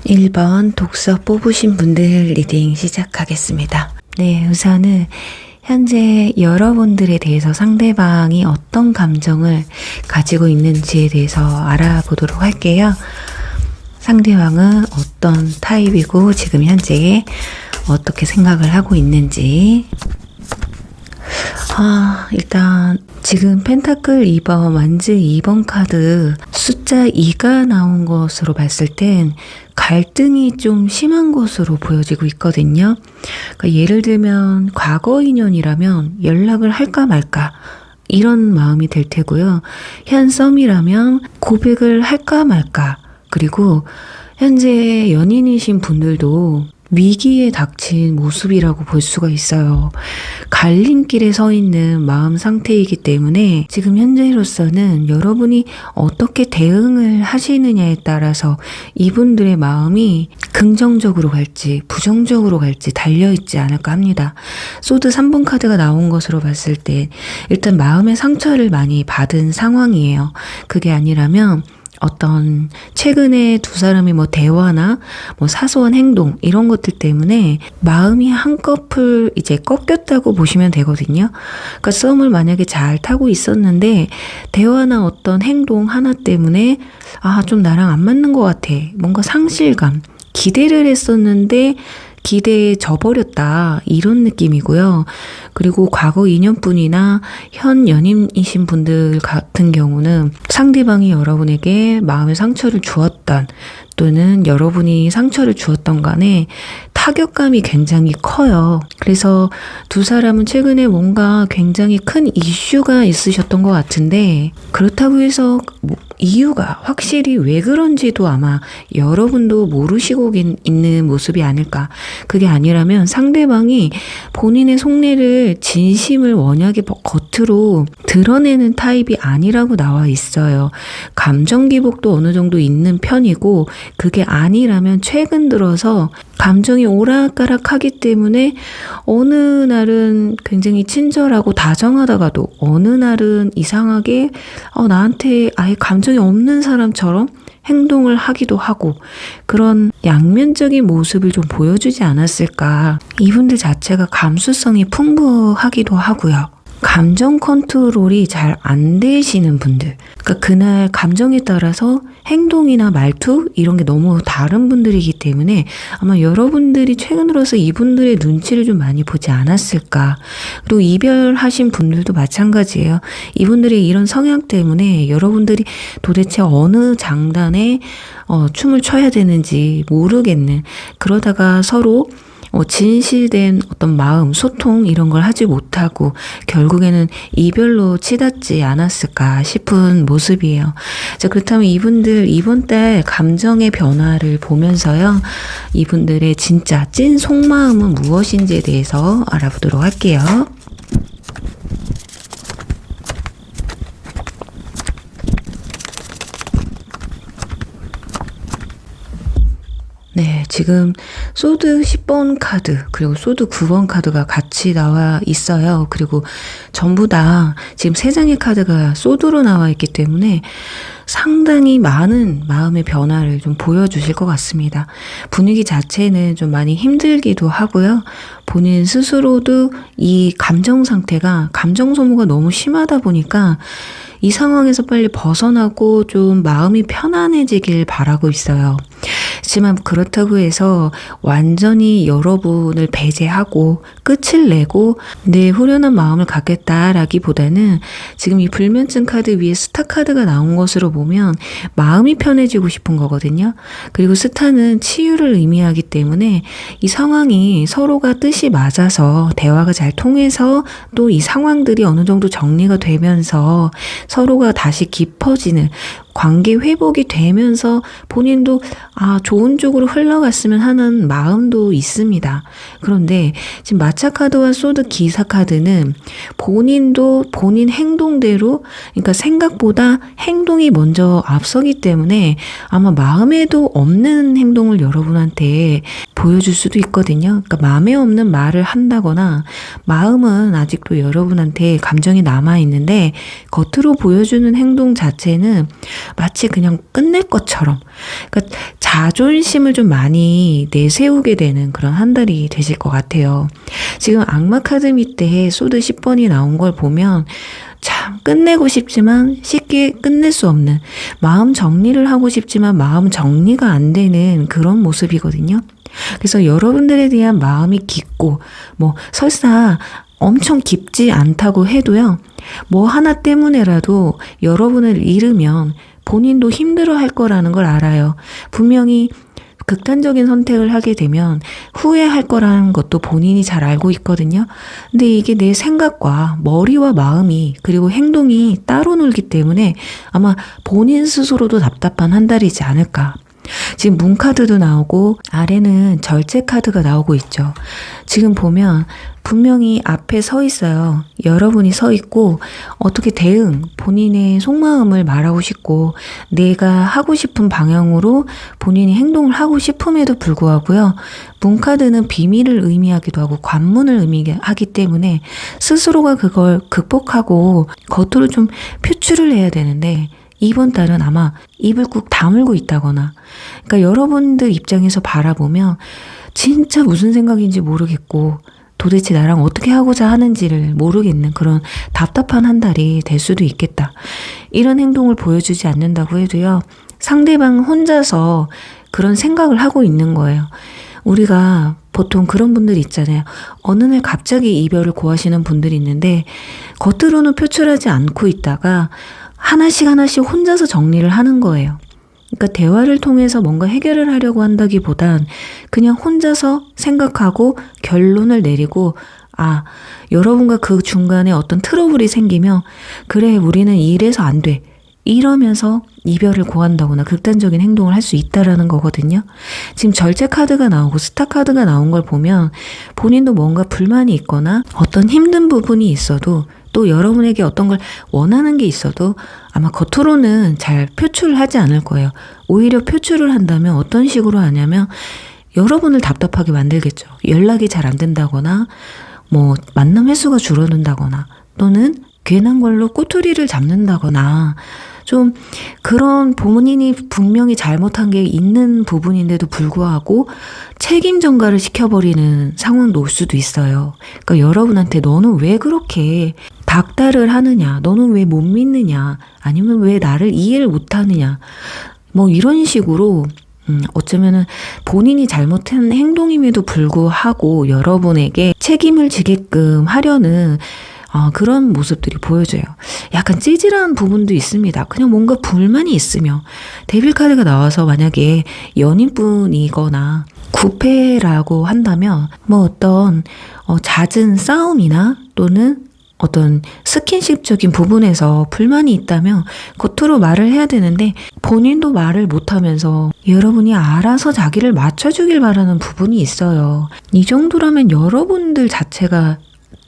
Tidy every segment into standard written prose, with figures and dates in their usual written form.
1번 독서 뽑으신 분들 리딩 시작하겠습니다. 네, 우선은 현재 여러분들에 대해서 상대방이 어떤 감정을 가지고 있는지에 대해서 알아보도록 할게요. 상대방은 어떤 타입이고 지금 현재 어떻게 생각을 하고 있는지. 일단 지금 펜타클 2번, 완즈 2번 카드 숫자 2가 나온 것으로 봤을 땐 갈등이 좀 심한 것으로 보여지고 있거든요. 그러니까 예를 들면 과거 인연이라면 연락을 할까 말까 이런 마음이 될 테고요. 현 썸이라면 고백을 할까 말까, 그리고 현재 연인이신 분들도 위기에 닥친 모습이라고 볼 수가 있어요. 갈림길에 서 있는 마음 상태이기 때문에 지금 현재로서는 여러분이 어떻게 대응을 하시느냐에 따라서 이분들의 마음이 긍정적으로 갈지 부정적으로 갈지 달려있지 않을까 합니다. 소드 3번 카드가 나온 것으로 봤을 때 일단 마음의 상처를 많이 받은 상황이에요. 그게 아니라면 어떤 최근에 두 사람이 대화나 사소한 행동 이런 것들 때문에 마음이 한꺼풀 이제 꺾였다고 보시면 되거든요. 그러니까 썸을 만약에 잘 타고 있었는데 대화나 어떤 행동 하나 때문에 좀 나랑 안 맞는 것 같아, 뭔가 상실감, 기대를 했었는데 기대에 져버렸다, 이런 느낌이고요. 그리고 과거 인연분이나 현 연인이신 분들 같은 경우는 상대방이 여러분에게 마음의 상처를 주었던, 또는 여러분이 상처를 주었던 간에 타격감이 굉장히 커요. 그래서 두 사람은 최근에 뭔가 굉장히 큰 이슈가 있으셨던 것 같은데, 그렇다고 해서 이유가 확실히 왜 그런지도 아마 여러분도 모르시고 있는 모습이 아닐까. 그게 아니라면 상대방이 본인의 속내를 진심을 원하게 겉으로 드러내는 타입이 아니라고 나와 있어요. 감정 기복도 어느 정도 있는 편이고, 그게 아니라면 최근 들어서 감정이 오락가락하기 때문에 어느 날은 굉장히 친절하고 다정하다가도 어느 날은 이상하게 나한테 아예 감정이 없는 사람처럼 행동을 하기도 하고, 그런 양면적인 모습을 좀 보여주지 않았을까. 이분들 자체가 감수성이 풍부하기도 하고요. 감정 컨트롤이 잘 안 되시는 분들, 그러니까 그날 감정에 따라서 행동이나 말투 이런 게 너무 다른 분들이기 때문에 아마 여러분들이 최근 들어서 이분들의 눈치를 좀 많이 보지 않았을까. 그리고 이별하신 분들도 마찬가지예요. 이분들의 이런 성향 때문에 여러분들이 도대체 어느 장단에 춤을 춰야 되는지 모르겠는, 그러다가 서로 진실된 어떤 마음, 소통 이런 걸 하지 못하고 결국에는 이별로 치닫지 않았을까 싶은 모습이에요. 자, 그렇다면 이분들 이번 달 감정의 변화를 보면서요, 이분들의 진짜 찐 속마음은 무엇인지에 대해서 알아보도록 할게요. 네, 지금 소드 10번 카드 그리고 소드 9번 카드가 같이 나와 있어요. 그리고 전부 다 지금 3장의 카드가 소드로 나와 있기 때문에 상당히 많은 마음의 변화를 좀 보여주실 것 같습니다. 분위기 자체는 좀 많이 힘들기도 하고요. 본인 스스로도 이 감정 상태가, 감정 소모가 너무 심하다 보니까 이 상황에서 빨리 벗어나고 좀 마음이 편안해지길 바라고 있어요. 하지만 그렇다고 해서 완전히 여러분을 배제하고 끝을 내고 내 후련한 마음을 갖겠다라기보다는 지금 이 불면증 카드 위에 스타 카드가 나온 것으로 보면 마음이 편해지고 싶은 거거든요. 그리고 스타는 치유를 의미하기 때문에 이 상황이 서로가 뜻이 맞아서 대화가 잘 통해서 또 이 상황들이 어느 정도 정리가 되면서 서로가 다시 깊어지는 관계 회복이 되면서 본인도 좋은 쪽으로 흘러갔으면 하는 마음도 있습니다. 그런데 지금 마차 카드와 소드 기사 카드는 본인도 본인 행동대로, 그러니까 생각보다 행동이 먼저 앞서기 때문에 아마 마음에도 없는 행동을 여러분한테 보여줄 수도 있거든요. 그러니까 마음에 없는 말을 한다거나 마음은 아직도 여러분한테 감정이 남아있는데 겉으로 보여주는 행동 자체는 마치 그냥 끝낼 것처럼. 그러니까 자존심을 좀 많이 내세우게 되는 그런 한 달이 되실 것 같아요. 지금 악마 카드 밑에 소드 10번이 나온 걸 보면 참 끝내고 싶지만 쉽게 끝낼 수 없는, 마음 정리를 하고 싶지만 마음 정리가 안 되는 그런 모습이거든요. 그래서 여러분들에 대한 마음이 깊고 설사 엄청 깊지 않다고 해도요, 뭐 하나 때문에라도 여러분을 잃으면 본인도 힘들어 할 거라는 걸 알아요. 분명히 극단적인 선택을 하게 되면 후회할 거라는 것도 본인이 잘 알고 있거든요. 근데 이게 내 생각과 머리와 마음이 그리고 행동이 따로 놀기 때문에 아마 본인 스스로도 답답한 한 달이지 않을까. 지금 문 카드도 나오고 아래는 절제 카드가 나오고 있죠. 지금 보면 분명히 앞에 서 있어요. 여러분이 서 있고 어떻게 본인의 속마음을 말하고 싶고 내가 하고 싶은 방향으로 본인이 행동을 하고 싶음에도 불구하고요. 문 카드는 비밀을 의미하기도 하고 관문을 의미하기 때문에 스스로가 그걸 극복하고 겉으로 좀 표출을 해야 되는데 이번 달은 아마 입을 꾹 다물고 있다거나, 그러니까 여러분들 입장에서 바라보면 진짜 무슨 생각인지 모르겠고 도대체 나랑 어떻게 하고자 하는지를 모르겠는 그런 답답한 한 달이 될 수도 있겠다. 이런 행동을 보여주지 않는다고 해도요, 상대방 혼자서 그런 생각을 하고 있는 거예요. 우리가 보통 그런 분들이 있잖아요. 어느 날 갑자기 이별을 고하시는 분들이 있는데 겉으로는 표출하지 않고 있다가 하나씩 혼자서 정리를 하는 거예요. 그러니까 대화를 통해서 뭔가 해결을 하려고 한다기보단 그냥 혼자서 생각하고 결론을 내리고, 여러분과 그 중간에 어떤 트러블이 생기면 그래, 우리는 이래서 안 돼, 이러면서 이별을 고한다거나 극단적인 행동을 할 수 있다라는 거거든요. 지금 절제 카드가 나오고 스타 카드가 나온 걸 보면 본인도 뭔가 불만이 있거나 어떤 힘든 부분이 있어도 또 여러분에게 어떤 걸 원하는 게 있어도 아마 겉으로는 잘 표출을 하지 않을 거예요. 오히려 표출을 한다면 어떤 식으로 하냐면 여러분을 답답하게 만들겠죠. 연락이 잘 안 된다거나 만남 횟수가 줄어든다거나 또는 괜한 걸로 꼬투리를 잡는다거나, 좀 그런 본인이 분명히 잘못한 게 있는 부분인데도 불구하고 책임 전가를 시켜버리는 상황도 올 수도 있어요. 그러니까 여러분한테 너는 왜 그렇게 닥달을 하느냐, 너는 왜 못 믿느냐, 아니면 왜 나를 이해를 못하느냐, 이런 식으로 어쩌면은 본인이 잘못한 행동임에도 불구하고 여러분에게 책임을 지게끔 하려는 그런 모습들이 보여져요. 약간 찌질한 부분도 있습니다. 그냥 뭔가 불만이 있으며, 데빌 카드가 나와서 만약에 연인분이거나 구패라고 한다면 어떤 잦은 싸움이나 또는 어떤 스킨십적인 부분에서 불만이 있다면 겉으로 말을 해야 되는데 본인도 말을 못하면서 여러분이 알아서 자기를 맞춰주길 바라는 부분이 있어요. 이 정도라면 여러분들 자체가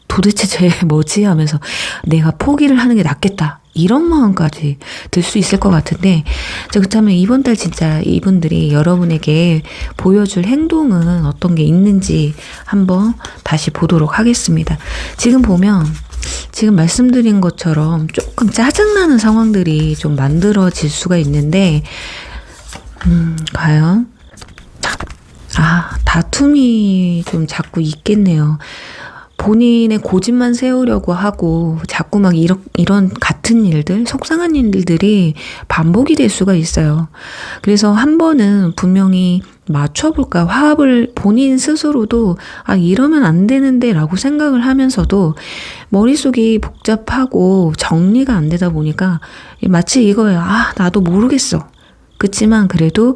도대체 쟤 뭐지 하면서 내가 포기를 하는 게 낫겠다, 이런 마음까지 들 수 있을 것 같은데, 그렇다면 이번 달 진짜 이분들이 여러분에게 보여줄 행동은 어떤 게 있는지 한번 다시 보도록 하겠습니다. 지금 보면 지금 말씀드린 것처럼 조금 짜증나는 상황들이 좀 만들어질 수가 있는데, 과연 다툼이 좀 자꾸 있겠네요. 본인의 고집만 세우려고 하고 자꾸 이런 같은 일들, 속상한 일들이 반복이 될 수가 있어요. 그래서 한 번은 분명히 맞춰볼까, 화합을 본인 스스로도 이러면 안 되는데 라고 생각을 하면서도 머릿속이 복잡하고 정리가 안 되다 보니까 마치 이거예요. 나도 모르겠어. 그치만 그래도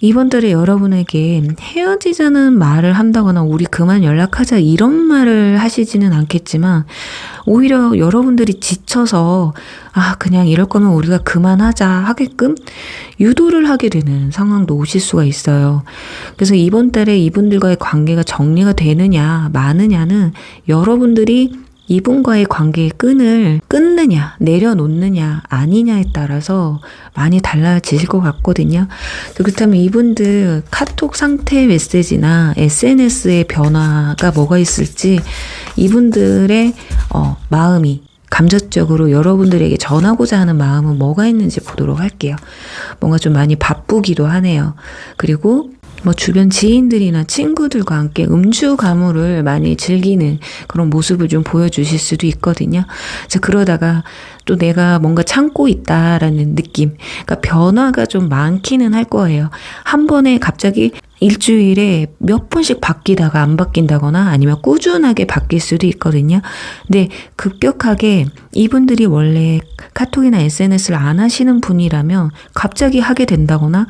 이번 달에 여러분에게 헤어지자는 말을 한다거나 우리 그만 연락하자 이런 말을 하시지는 않겠지만 오히려 여러분들이 지쳐서 그냥 이럴 거면 우리가 그만하자 하게끔 유도를 하게 되는 상황도 오실 수가 있어요. 그래서 이번 달에 이분들과의 관계가 정리가 되느냐 마느냐는 여러분들이 이분과의 관계의 끈을 끊느냐 내려놓느냐 아니냐에 따라서 많이 달라지실 것 같거든요. 그렇다면 이분들 카톡 상태 메시지나 SNS의 변화가 뭐가 있을지 이분들의 마음이 감정적으로 여러분들에게 전하고자 하는 마음은 뭐가 있는지 보도록 할게요. 뭔가 좀 많이 바쁘기도 하네요. 그리고 뭐 주변 지인들이나 친구들과 함께 음주 가무를 많이 즐기는 그런 모습을 좀 보여주실 수도 있거든요. 자, 그러다가 또 내가 뭔가 참고 있다라는 느낌, 그러니까 변화가 좀 많기는 할 거예요. 한 번에 갑자기 일주일에 몇 번씩 바뀌다가 안 바뀐다거나 아니면 꾸준하게 바뀔 수도 있거든요. 근데 급격하게 이분들이 원래 카톡이나 SNS를 안 하시는 분이라면 갑자기 하게 된다거나,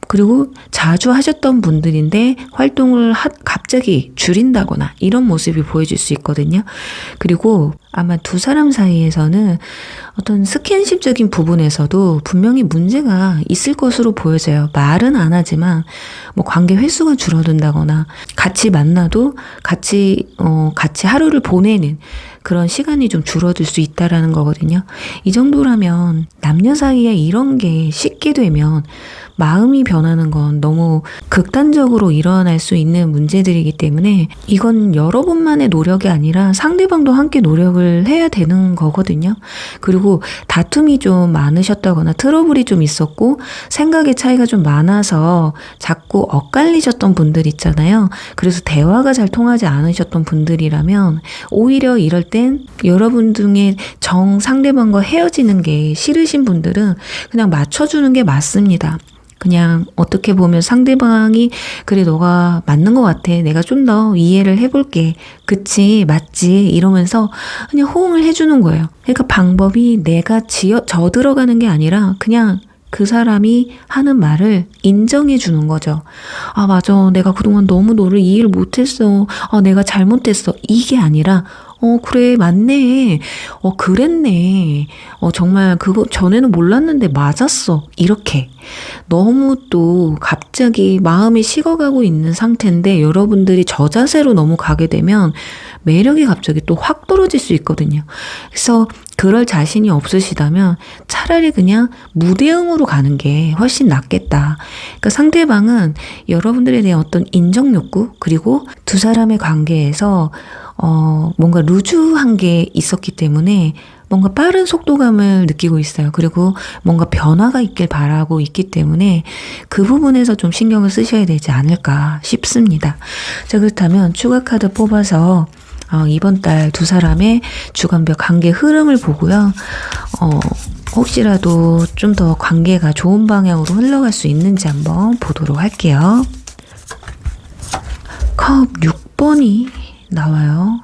그리고 자주 하셨던 분들인데 활동을 갑자기 줄인다거나 이런 모습이 보여질 수 있거든요. 그리고 아마 두 사람 사이에서는 어떤 스킨십적인 부분에서도 분명히 문제가 있을 것으로 보여져요. 말은 안 하지만 뭐 관계 횟수가 줄어든다거나 같이 만나도 같이 하루를 보내는 그런 시간이 좀 줄어들 수 있다라는 거거든요. 이 정도라면 남녀 사이에 이런 게 쉽게 되면 마음이 변하는 건 너무 극단적으로 일어날 수 있는 문제들이기 때문에 이건 여러분만의 노력이 아니라 상대방도 함께 노력을 해야 되는 거거든요. 그리고 다툼이 좀 많으셨다거나 트러블이 좀 있었고 생각의 차이가 좀 많아서 자꾸 엇갈리셨던 분들 있잖아요. 그래서 대화가 잘 통하지 않으셨던 분들이라면 오히려 이럴 땐 여러분 중에 상대방과 헤어지는 게 싫으신 분들은 그냥 맞춰주는 게 맞습니다. 그냥 어떻게 보면 상대방이 그래 너가 맞는 것 같아, 내가 좀 더 이해를 해볼게, 그치 맞지 이러면서 그냥 호응을 해주는 거예요. 그러니까 방법이 내가 저 들어가는 게 아니라 그냥 그 사람이 하는 말을 인정해 주는 거죠. 아 맞아, 내가 그동안 너무 너를 이해를 못했어, 내가 잘못했어, 이게 아니라 그래, 맞네. 그랬네. 정말 그거 전에는 몰랐는데 맞았어. 이렇게. 너무 또 갑자기 마음이 식어가고 있는 상태인데 여러분들이 저 자세로 너무 가게 되면 매력이 갑자기 또 확 떨어질 수 있거든요. 그래서 그럴 자신이 없으시다면 차라리 그냥 무대응으로 가는 게 훨씬 낫겠다. 그러니까 상대방은 여러분들에 대한 어떤 인정 욕구, 그리고 두 사람의 관계에서 뭔가 루즈한 게 있었기 때문에 뭔가 빠른 속도감을 느끼고 있어요. 그리고 뭔가 변화가 있길 바라고 있기 때문에 그 부분에서 좀 신경을 쓰셔야 되지 않을까 싶습니다. 자, 그렇다면 추가 카드 뽑아서 이번 달 두 사람의 주간별 관계 흐름을 보고요. 혹시라도 좀 더 관계가 좋은 방향으로 흘러갈 수 있는지 한번 보도록 할게요. 컵 6번이 나와요.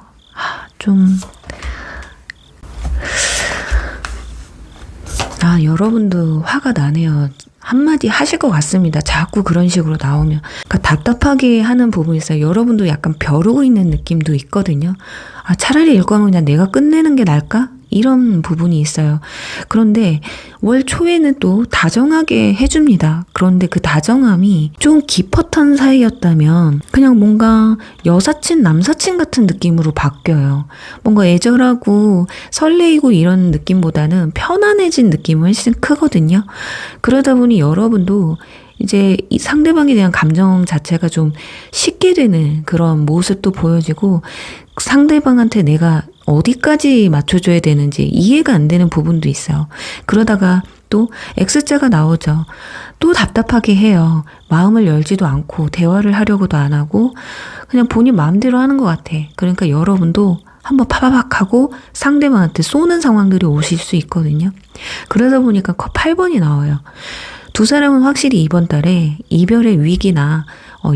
여러분도 화가 나네요. 한마디 하실 것 같습니다. 자꾸 그런 식으로 나오면. 그러니까 답답하게 하는 부분이 있어요. 여러분도 약간 벼르고 있는 느낌도 있거든요. 차라리 이럴 거면 그냥 내가 끝내는 게 나을까? 이런 부분이 있어요. 그런데 월 초에는 또 다정하게 해줍니다. 그런데 그 다정함이 좀 깊었던 사이였다면 그냥 뭔가 여사친, 남사친 같은 느낌으로 바뀌어요. 뭔가 애절하고 설레이고 이런 느낌보다는 편안해진 느낌이 훨씬 크거든요. 그러다 보니 여러분도 이제 이 상대방에 대한 감정 자체가 좀 식게 되는 그런 모습도 보여지고 상대방한테 내가 어디까지 맞춰줘야 되는지 이해가 안 되는 부분도 있어요. 그러다가 또 X자가 나오죠. 또 답답하게 해요. 마음을 열지도 않고 대화를 하려고도 안 하고 그냥 본인 마음대로 하는 것 같아. 그러니까 여러분도 한번 파바박 하고 상대방한테 쏘는 상황들이 오실 수 있거든요. 그러다 보니까 8번이 나와요. 두 사람은 확실히 이번 달에 이별의 위기나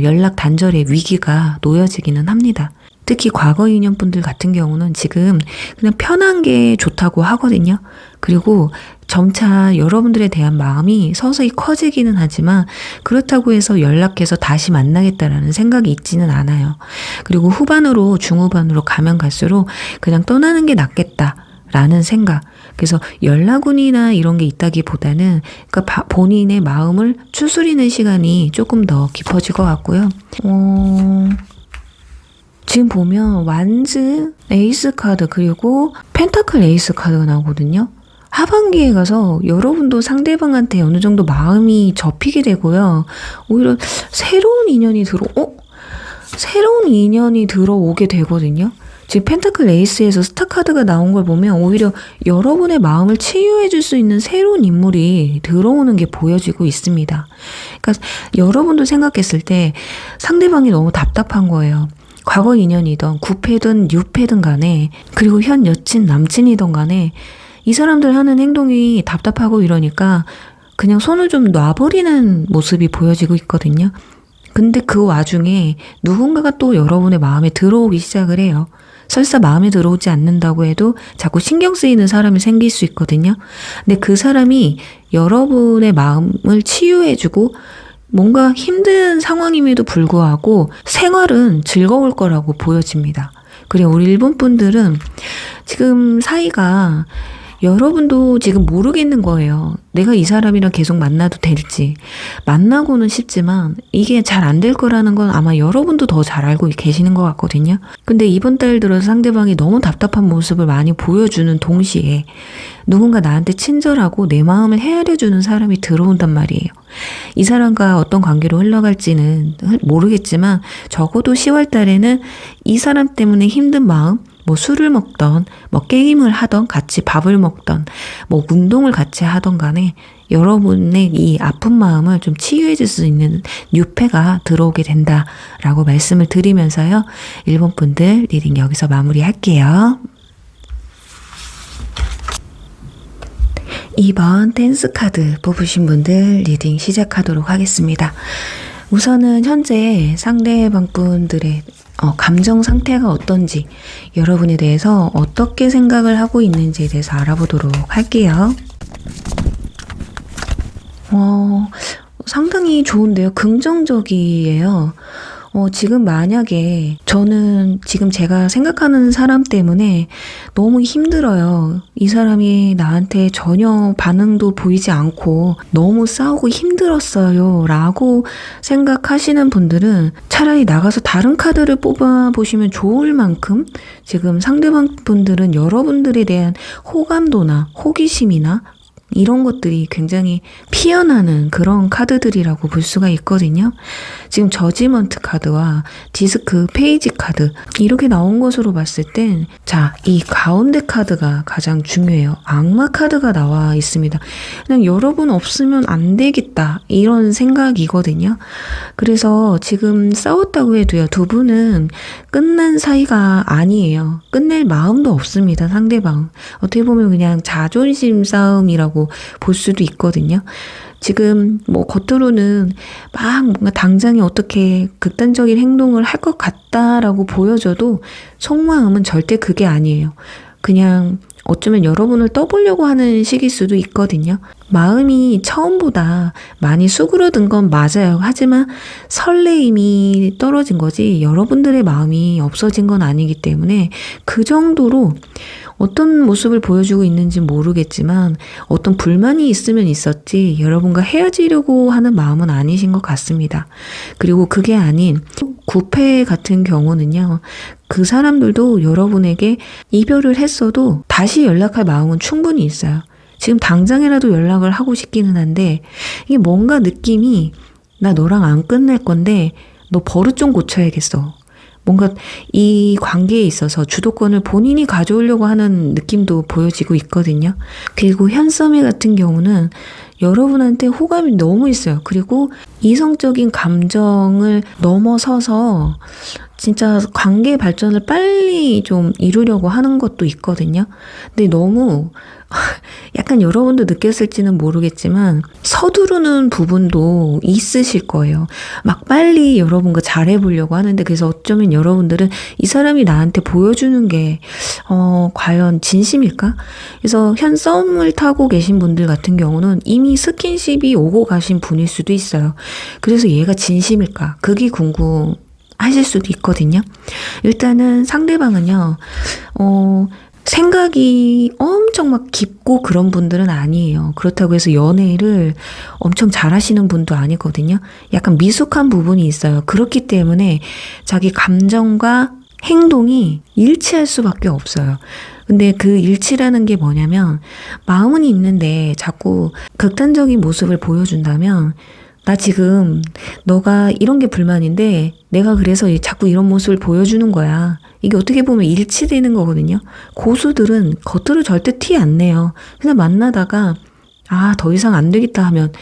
연락 단절의 위기가 놓여지기는 합니다. 특히 과거 인연분들 같은 경우는 지금 그냥 편한 게 좋다고 하거든요. 그리고 점차 여러분들에 대한 마음이 서서히 커지기는 하지만 그렇다고 해서 연락해서 다시 만나겠다라는 생각이 있지는 않아요. 그리고 후반으로 중후반으로 가면 갈수록 그냥 떠나는 게 낫겠다라는 생각. 그래서 연락운이나 이런 게 있다기보다는 그러니까 본인의 마음을 추스리는 시간이 조금 더 깊어질 것 같고요. 지금 보면 완즈, 에이스 카드, 그리고 펜타클 에이스 카드가 나오거든요. 하반기에 가서 여러분도 상대방한테 어느 정도 마음이 접히게 되고요. 오히려 새로운 인연이 들어오게 되거든요. 지금 펜타클 에이스에서 스타 카드가 나온 걸 보면 오히려 여러분의 마음을 치유해 줄 수 있는 새로운 인물이 들어오는 게 보여지고 있습니다. 그러니까 여러분도 생각했을 때 상대방이 너무 답답한 거예요. 과거 인연이든 구패든 뉴패든 간에, 그리고 현 여친 남친이든 간에 이 사람들 하는 행동이 답답하고 이러니까 그냥 손을 좀 놔버리는 모습이 보여지고 있거든요. 근데 그 와중에 누군가가 또 여러분의 마음에 들어오기 시작을 해요. 설사 마음에 들어오지 않는다고 해도 자꾸 신경 쓰이는 사람이 생길 수 있거든요. 근데 그 사람이 여러분의 마음을 치유해주고 뭔가 힘든 상황임에도 불구하고 생활은 즐거울 거라고 보여집니다. 그리고 우리 일본 분들은 지금 사이가, 여러분도 지금 모르겠는 거예요. 내가 이 사람이랑 계속 만나도 될지. 만나고는 싶지만 이게 잘 안 될 거라는 건 아마 여러분도 더 잘 알고 계시는 것 같거든요. 근데 이번 달 들어서 상대방이 너무 답답한 모습을 많이 보여주는 동시에 누군가 나한테 친절하고 내 마음을 헤아려주는 사람이 들어온단 말이에요. 이 사람과 어떤 관계로 흘러갈지는 모르겠지만 적어도 10월 달에는 이 사람 때문에 힘든 마음, 뭐 술을 먹던, 뭐 게임을 하던, 같이 밥을 먹던, 뭐 운동을 같이 하던 간에 여러분의 이 아픈 마음을 좀 치유해 줄 수 있는 뉴페가 들어오게 된다라고 말씀을 드리면서요. 일본 분들 리딩 여기서 마무리할게요. 2번 댄스 카드 뽑으신 분들 리딩 시작하도록 하겠습니다. 우선은 현재 상대방 분들의 감정 상태가 어떤지, 여러분에 대해서 어떻게 생각을 하고 있는지에 대해서 알아보도록 할게요. 상당히 좋은데요. 긍정적이에요. 지금 만약에 저는 지금 제가 생각하는 사람 때문에 너무 힘들어요. 이 사람이 나한테 전혀 반응도 보이지 않고 너무 싸우고 힘들었어요 라고 생각하시는 분들은 차라리 나가서 다른 카드를 뽑아보시면 좋을 만큼 지금 상대방 분들은 여러분들에 대한 호감도나 호기심이나 이런 것들이 굉장히 피어나는 그런 카드들이라고 볼 수가 있거든요. 지금 저지먼트 카드와 디스크 페이지 카드 이렇게 나온 것으로 봤을 땐, 자, 이 가운데 카드가 가장 중요해요. 악마 카드가 나와 있습니다. 그냥 여러분 없으면 안 되겠다 이런 생각이거든요. 그래서 지금 싸웠다고 해도요, 두 분은 끝난 사이가 아니에요. 끝낼 마음도 없습니다. 상대방 어떻게 보면 그냥 자존심 싸움이라고 볼 수도 있거든요. 지금 뭐 겉으로는 막 뭔가 당장에 어떻게 극단적인 행동을 할 것 같다라고 보여져도 속마음은 절대 그게 아니에요. 그냥 어쩌면 여러분을 떠보려고 하는 식일 수도 있거든요. 마음이 처음보다 많이 수그러든 건 맞아요. 하지만 설레임이 떨어진 거지 여러분들의 마음이 없어진 건 아니기 때문에 그 정도로 어떤 모습을 보여주고 있는지 모르겠지만 어떤 불만이 있으면 있었지 여러분과 헤어지려고 하는 마음은 아니신 것 같습니다. 그리고 그게 아닌 9패 같은 경우는요. 그 사람들도 여러분에게 이별을 했어도 다시 연락할 마음은 충분히 있어요. 지금 당장이라도 연락을 하고 싶기는 한데 이게 뭔가 느낌이 나 너랑 안 끝낼 건데 너 버릇 좀 고쳐야겠어. 뭔가 이 관계에 있어서 주도권을 본인이 가져오려고 하는 느낌도 보여지고 있거든요. 그리고 현썸이 같은 경우는 여러분한테 호감이 너무 있어요. 그리고 이성적인 감정을 넘어서서 진짜 관계 발전을 빨리 좀 이루려고 하는 것도 있거든요. 근데 너무 약간 여러분도 느꼈을지는 모르겠지만 서두르는 부분도 있으실 거예요. 막 빨리 여러분과 잘해보려고 하는데 그래서 어쩌면 여러분들은 이 사람이 나한테 보여주는 게 과연 진심일까? 그래서 현 썸을 타고 계신 분들 같은 경우는 이미 스킨십이 오고 가신 분일 수도 있어요. 그래서 얘가 진심일까? 그게 궁금하실 수도 있거든요. 일단은 상대방은요. 생각이 엄청 막 깊고 그런 분들은 아니에요. 그렇다고 해서 연애를 엄청 잘하시는 분도 아니거든요. 약간 미숙한 부분이 있어요. 그렇기 때문에 자기 감정과 행동이 일치할 수밖에 없어요. 근데 그 일치라는 게 뭐냐면 마음은 있는데 자꾸 극단적인 모습을 보여준다면 나 지금 너가 이런 게 불만인데 내가 그래서 자꾸 이런 모습을 보여주는 거야. 이게 어떻게 보면 일치되는 거거든요. 고수들은 겉으로 절대 티 안 내요. 그냥 만나다가 더 이상 안 되겠다 하면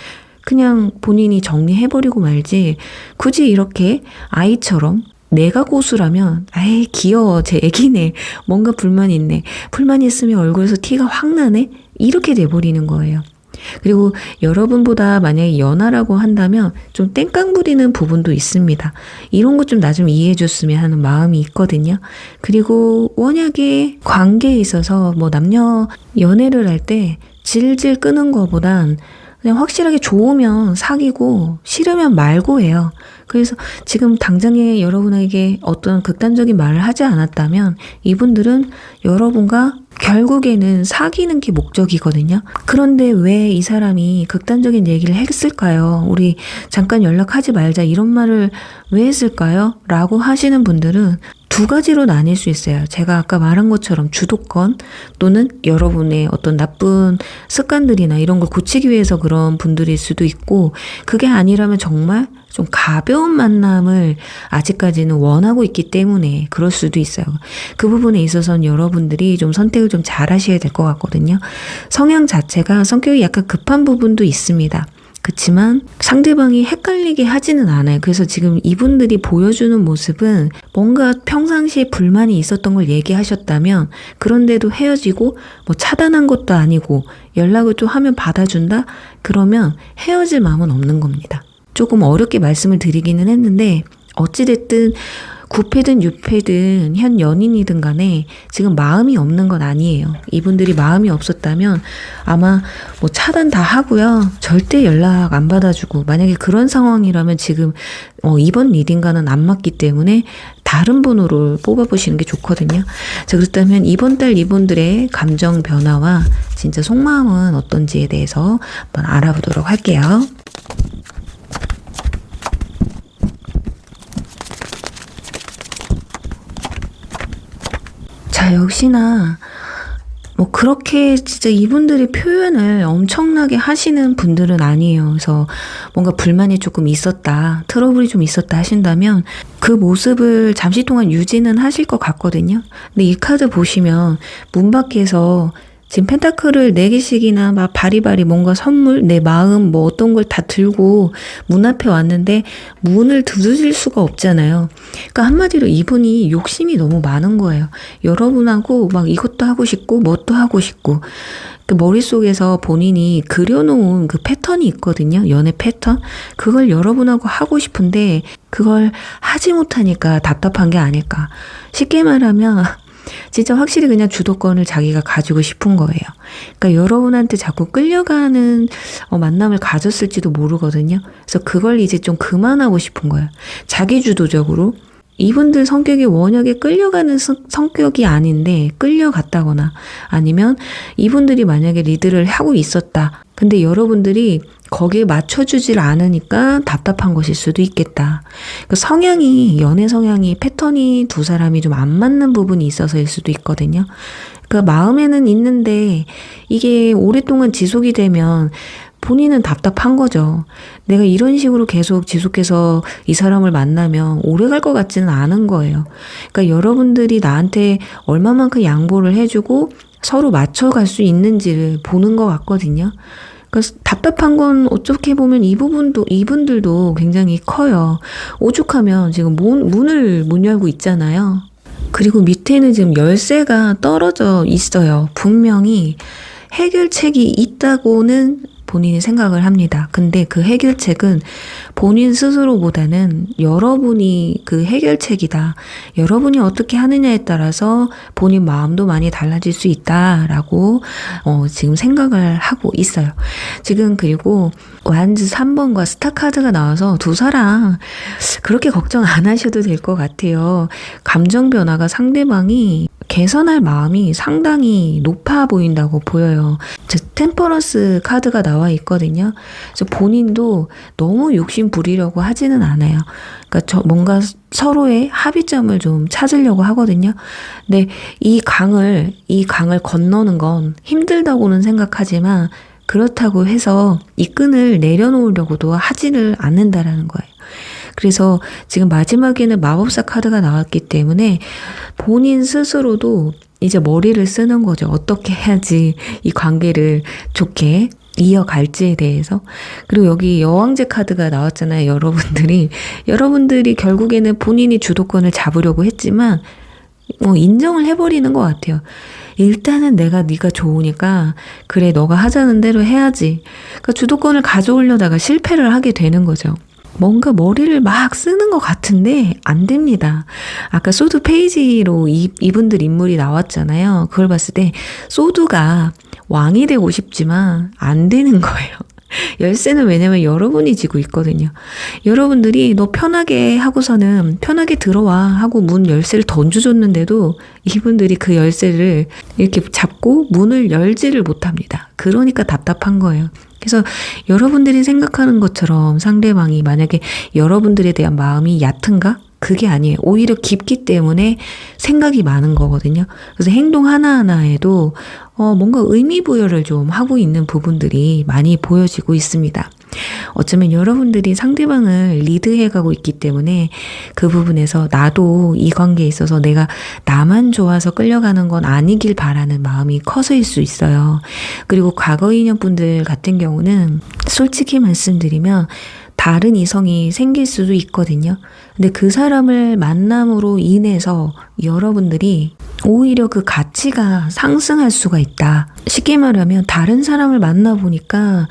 그냥 본인이 정리해버리고 말지, 굳이 이렇게 아이처럼 내가 고수라면 귀여워, 쟤 애기네, 뭔가 불만이 있네, 불만이 있으면 얼굴에서 티가 확 나네, 이렇게 돼버리는 거예요. 그리고 여러분보다 만약에 연하라고 한다면 좀 땡깡 부리는 부분도 있습니다. 이런 것 좀 나 좀 이해해 줬으면 하는 마음이 있거든요. 그리고 워낙에 관계에 있어서 뭐 남녀 연애를 할 때 질질 끄는 거보단 그냥 확실하게 좋으면 사귀고 싫으면 말고 해요. 그래서 지금 당장에 여러분에게 어떤 극단적인 말을 하지 않았다면 이분들은 여러분과 결국에는 사귀는 게 목적이거든요. 그런데 왜 이 사람이 극단적인 얘기를 했을까요? 우리 잠깐 연락하지 말자, 이런 말을 왜 했을까요? 라고 하시는 분들은 두 가지로 나뉠 수 있어요. 제가 아까 말한 것처럼 주도권 또는 여러분의 어떤 나쁜 습관들이나 이런 걸 고치기 위해서 그런 분들일 수도 있고, 그게 아니라면 정말 좀 가벼운 만남을 아직까지는 원하고 있기 때문에 그럴 수도 있어요. 그 부분에 있어서는 여러분들이 좀 선택을 좀 잘 하셔야 될 것 같거든요. 성향 자체가 성격이 약간 급한 부분도 있습니다. 그렇지만 상대방이 헷갈리게 하지는 않아요. 그래서 지금 이분들이 보여주는 모습은 뭔가 평상시에 불만이 있었던 걸 얘기하셨다면, 그런데도 헤어지고 뭐 차단한 것도 아니고 연락을 좀 하면 받아준다? 그러면 헤어질 마음은 없는 겁니다. 조금 어렵게 말씀을 드리기는 했는데 어찌됐든 구패든 유패든 현 연인이든 간에 지금 마음이 없는 건 아니에요. 이분들이 마음이 없었다면 아마 뭐 차단 다 하고요, 절대 연락 안 받아주고, 만약에 그런 상황이라면 지금 이번 리딩과는 안 맞기 때문에 다른 번호를 뽑아보시는 게 좋거든요. 자, 그렇다면 이번 달 이분들의 감정 변화와 진짜 속마음은 어떤지에 대해서 한번 알아보도록 할게요. 자, 역시나 뭐 그렇게 진짜 이분들이 표현을 엄청나게 하시는 분들은 아니에요. 그래서 뭔가 불만이 조금 있었다, 트러블이 좀 있었다 하신다면 그 모습을 잠시 동안 유지는 하실 것 같거든요. 근데 이 카드 보시면 문 밖에서 지금 펜타클을 4개씩이나 막 바리바리 뭔가 선물, 내 마음 뭐 어떤 걸 다 들고 문 앞에 왔는데 문을 두드릴 수가 없잖아요. 그러니까 한마디로 이분이 욕심이 너무 많은 거예요. 여러분하고 막 이것도 하고 싶고 뭣도 하고 싶고, 그 머릿속에서 본인이 그려놓은 그 패턴이 있거든요. 연애 패턴. 그걸 여러분하고 하고 싶은데 그걸 하지 못하니까 답답한 게 아닐까. 쉽게 말하면 진짜 확실히 그냥 주도권을 자기가 가지고 싶은 거예요. 그러니까 여러분한테 자꾸 끌려가는 만남을 가졌을지도 모르거든요. 그래서 그걸 이제 좀 그만하고 싶은 거예요. 자기 주도적으로. 이분들 성격이 워낙에 끌려가는 성격이 아닌데 끌려갔다거나, 아니면 이분들이 만약에 리드를 하고 있었다. 근데 여러분들이 거기에 맞춰주질 않으니까 답답한 것일 수도 있겠다. 그 성향이, 연애 성향이, 패턴이 두 사람이 좀 안 맞는 부분이 있어서일 수도 있거든요. 그러니까 마음에는 있는데 이게 오랫동안 지속이 되면 본인은 답답한 거죠. 내가 이런 식으로 계속 지속해서 이 사람을 만나면 오래 갈 것 같지는 않은 거예요. 그러니까 여러분들이 나한테 얼마만큼 양보를 해주고 서로 맞춰갈 수 있는지를 보는 것 같거든요. 그러니까 답답한 건 어떻게 보면 이분들도 굉장히 커요. 오죽하면 지금 문을 못 열고 있잖아요. 그리고 밑에는 지금 열쇠가 떨어져 있어요. 분명히 해결책이 있다고는 본인이 생각을 합니다. 근데 그 해결책은 본인 스스로보다는 여러분이 그 해결책이다. 여러분이 어떻게 하느냐에 따라서 본인 마음도 많이 달라질 수 있다라고 지금 생각을 하고 있어요. 지금 그리고 완즈 3번과 스타 카드가 나와서 두 사람 그렇게 걱정 안 하셔도 될 것 같아요. 감정 변화가 상대방이 개선할 마음이 상당히 높아 보인다고 보여요. 템퍼런스 카드가 나와 있거든요. 그래서 본인도 너무 욕심 부리려고 하지는 않아요. 그러니까 뭔가 서로의 합의점을 좀 찾으려고 하거든요. 근데 이 강을 건너는 건 힘들다고는 생각하지만 그렇다고 해서 이 끈을 내려놓으려고도 하지를 않는다라는 거예요. 그래서 지금 마지막에는 마법사 카드가 나왔기 때문에 본인 스스로도 이제 머리를 쓰는 거죠. 어떻게 해야지 이 관계를 좋게 이어갈지에 대해서. 그리고 여기 여왕제 카드가 나왔잖아요. 여러분들이 결국에는 본인이 주도권을 잡으려고 했지만 인정을 해버리는 것 같아요. 일단은 네가 좋으니까 그래 너가 하자는 대로 해야지. 그러니까 주도권을 가져오려다가 실패를 하게 되는 거죠. 뭔가 머리를 막 쓰는 것 같은데 안 됩니다. 아까 소드 페이지로 이분들 인물이 나왔잖아요. 그걸 봤을 때 소드가 왕이 되고 싶지만 안 되는 거예요. 열쇠는 왜냐면 여러분이 지고 있거든요. 여러분들이 너 편하게 하고서는 편하게 들어와 하고 문 열쇠를 던져줬는데도 이분들이 그 열쇠를 이렇게 잡고 문을 열지를 못합니다. 그러니까 답답한 거예요. 그래서 여러분들이 생각하는 것처럼 상대방이 만약에 여러분들에 대한 마음이 얕은가? 그게 아니에요. 오히려 깊기 때문에 생각이 많은 거거든요. 그래서 행동 하나하나에도 뭔가 의미 부여를 좀 하고 있는 부분들이 많이 보여지고 있습니다. 어쩌면 여러분들이 상대방을 리드해가고 있기 때문에 그 부분에서 나도 이 관계에 있어서 내가 나만 좋아서 끌려가는 건 아니길 바라는 마음이 커서일 수 있어요. 그리고 과거 인연분들 같은 경우는 솔직히 말씀드리면 다른 이성이 생길 수도 있거든요. 근데 그 사람을 만남으로 인해서 여러분들이 오히려 그 가치가 상승할 수가 있다. 쉽게 말하면 다른 사람을 만나보니까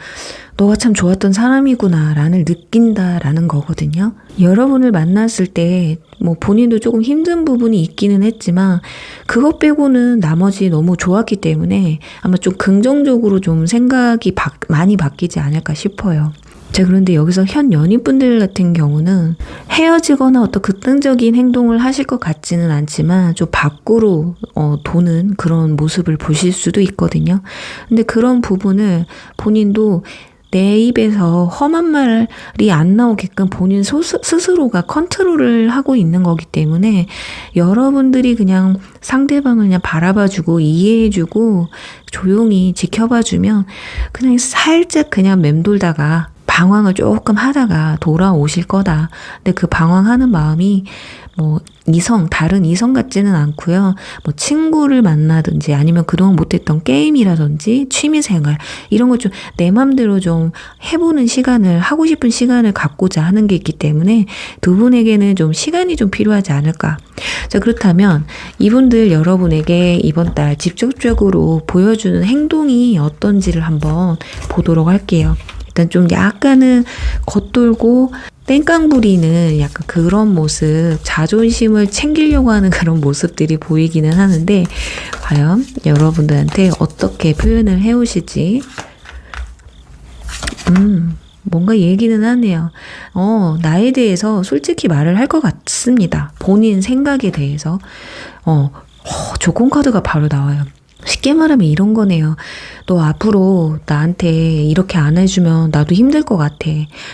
너가 참 좋았던 사람이구나 라는 느낀다라는 거거든요. 여러분을 만났을 때 본인도 조금 힘든 부분이 있기는 했지만 그것 빼고는 나머지 너무 좋았기 때문에 아마 좀 긍정적으로 좀 생각이 많이 바뀌지 않을까 싶어요. 자, 그런데 여기서 현 연인분들 같은 경우는 헤어지거나 어떤 극단적인 행동을 하실 것 같지는 않지만 좀 밖으로 도는 그런 모습을 보실 수도 있거든요. 근데 그런 부분을 본인도 내 입에서 험한 말이 안 나오게끔 본인 스스로가 컨트롤을 하고 있는 거기 때문에 여러분들이 그냥 상대방을 그냥 바라봐주고 이해해주고 조용히 지켜봐주면 그냥 살짝 그냥 맴돌다가 방황을 조금 하다가 돌아오실 거다. 근데 그 방황하는 마음이 다른 이성 같지는 않고요. 친구를 만나든지 아니면 그동안 못했던 게임이라든지 취미생활 이런 걸 좀 내 맘대로 좀 해보는 시간을 하고 싶은 시간을 갖고자 하는 게 있기 때문에 두 분에게는 좀 시간이 좀 필요하지 않을까. 자, 그렇다면 이분들 여러분에게 이번 달 직접적으로 보여주는 행동이 어떤지를 한번 보도록 할게요. 일단 좀 약간은 겉돌고 땡깡 부리는 약간 그런 모습, 자존심을 챙기려고 하는 그런 모습들이 보이기는 하는데 과연 여러분들한테 어떻게 표현을 해오실지 뭔가 얘기는 하네요. 나에 대해서 솔직히 말을 할 것 같습니다. 본인 생각에 대해서 조건 카드가 바로 나와요. 쉽게 말하면 이런 거네요. 너 앞으로 나한테 이렇게 안 해주면 나도 힘들 것 같아.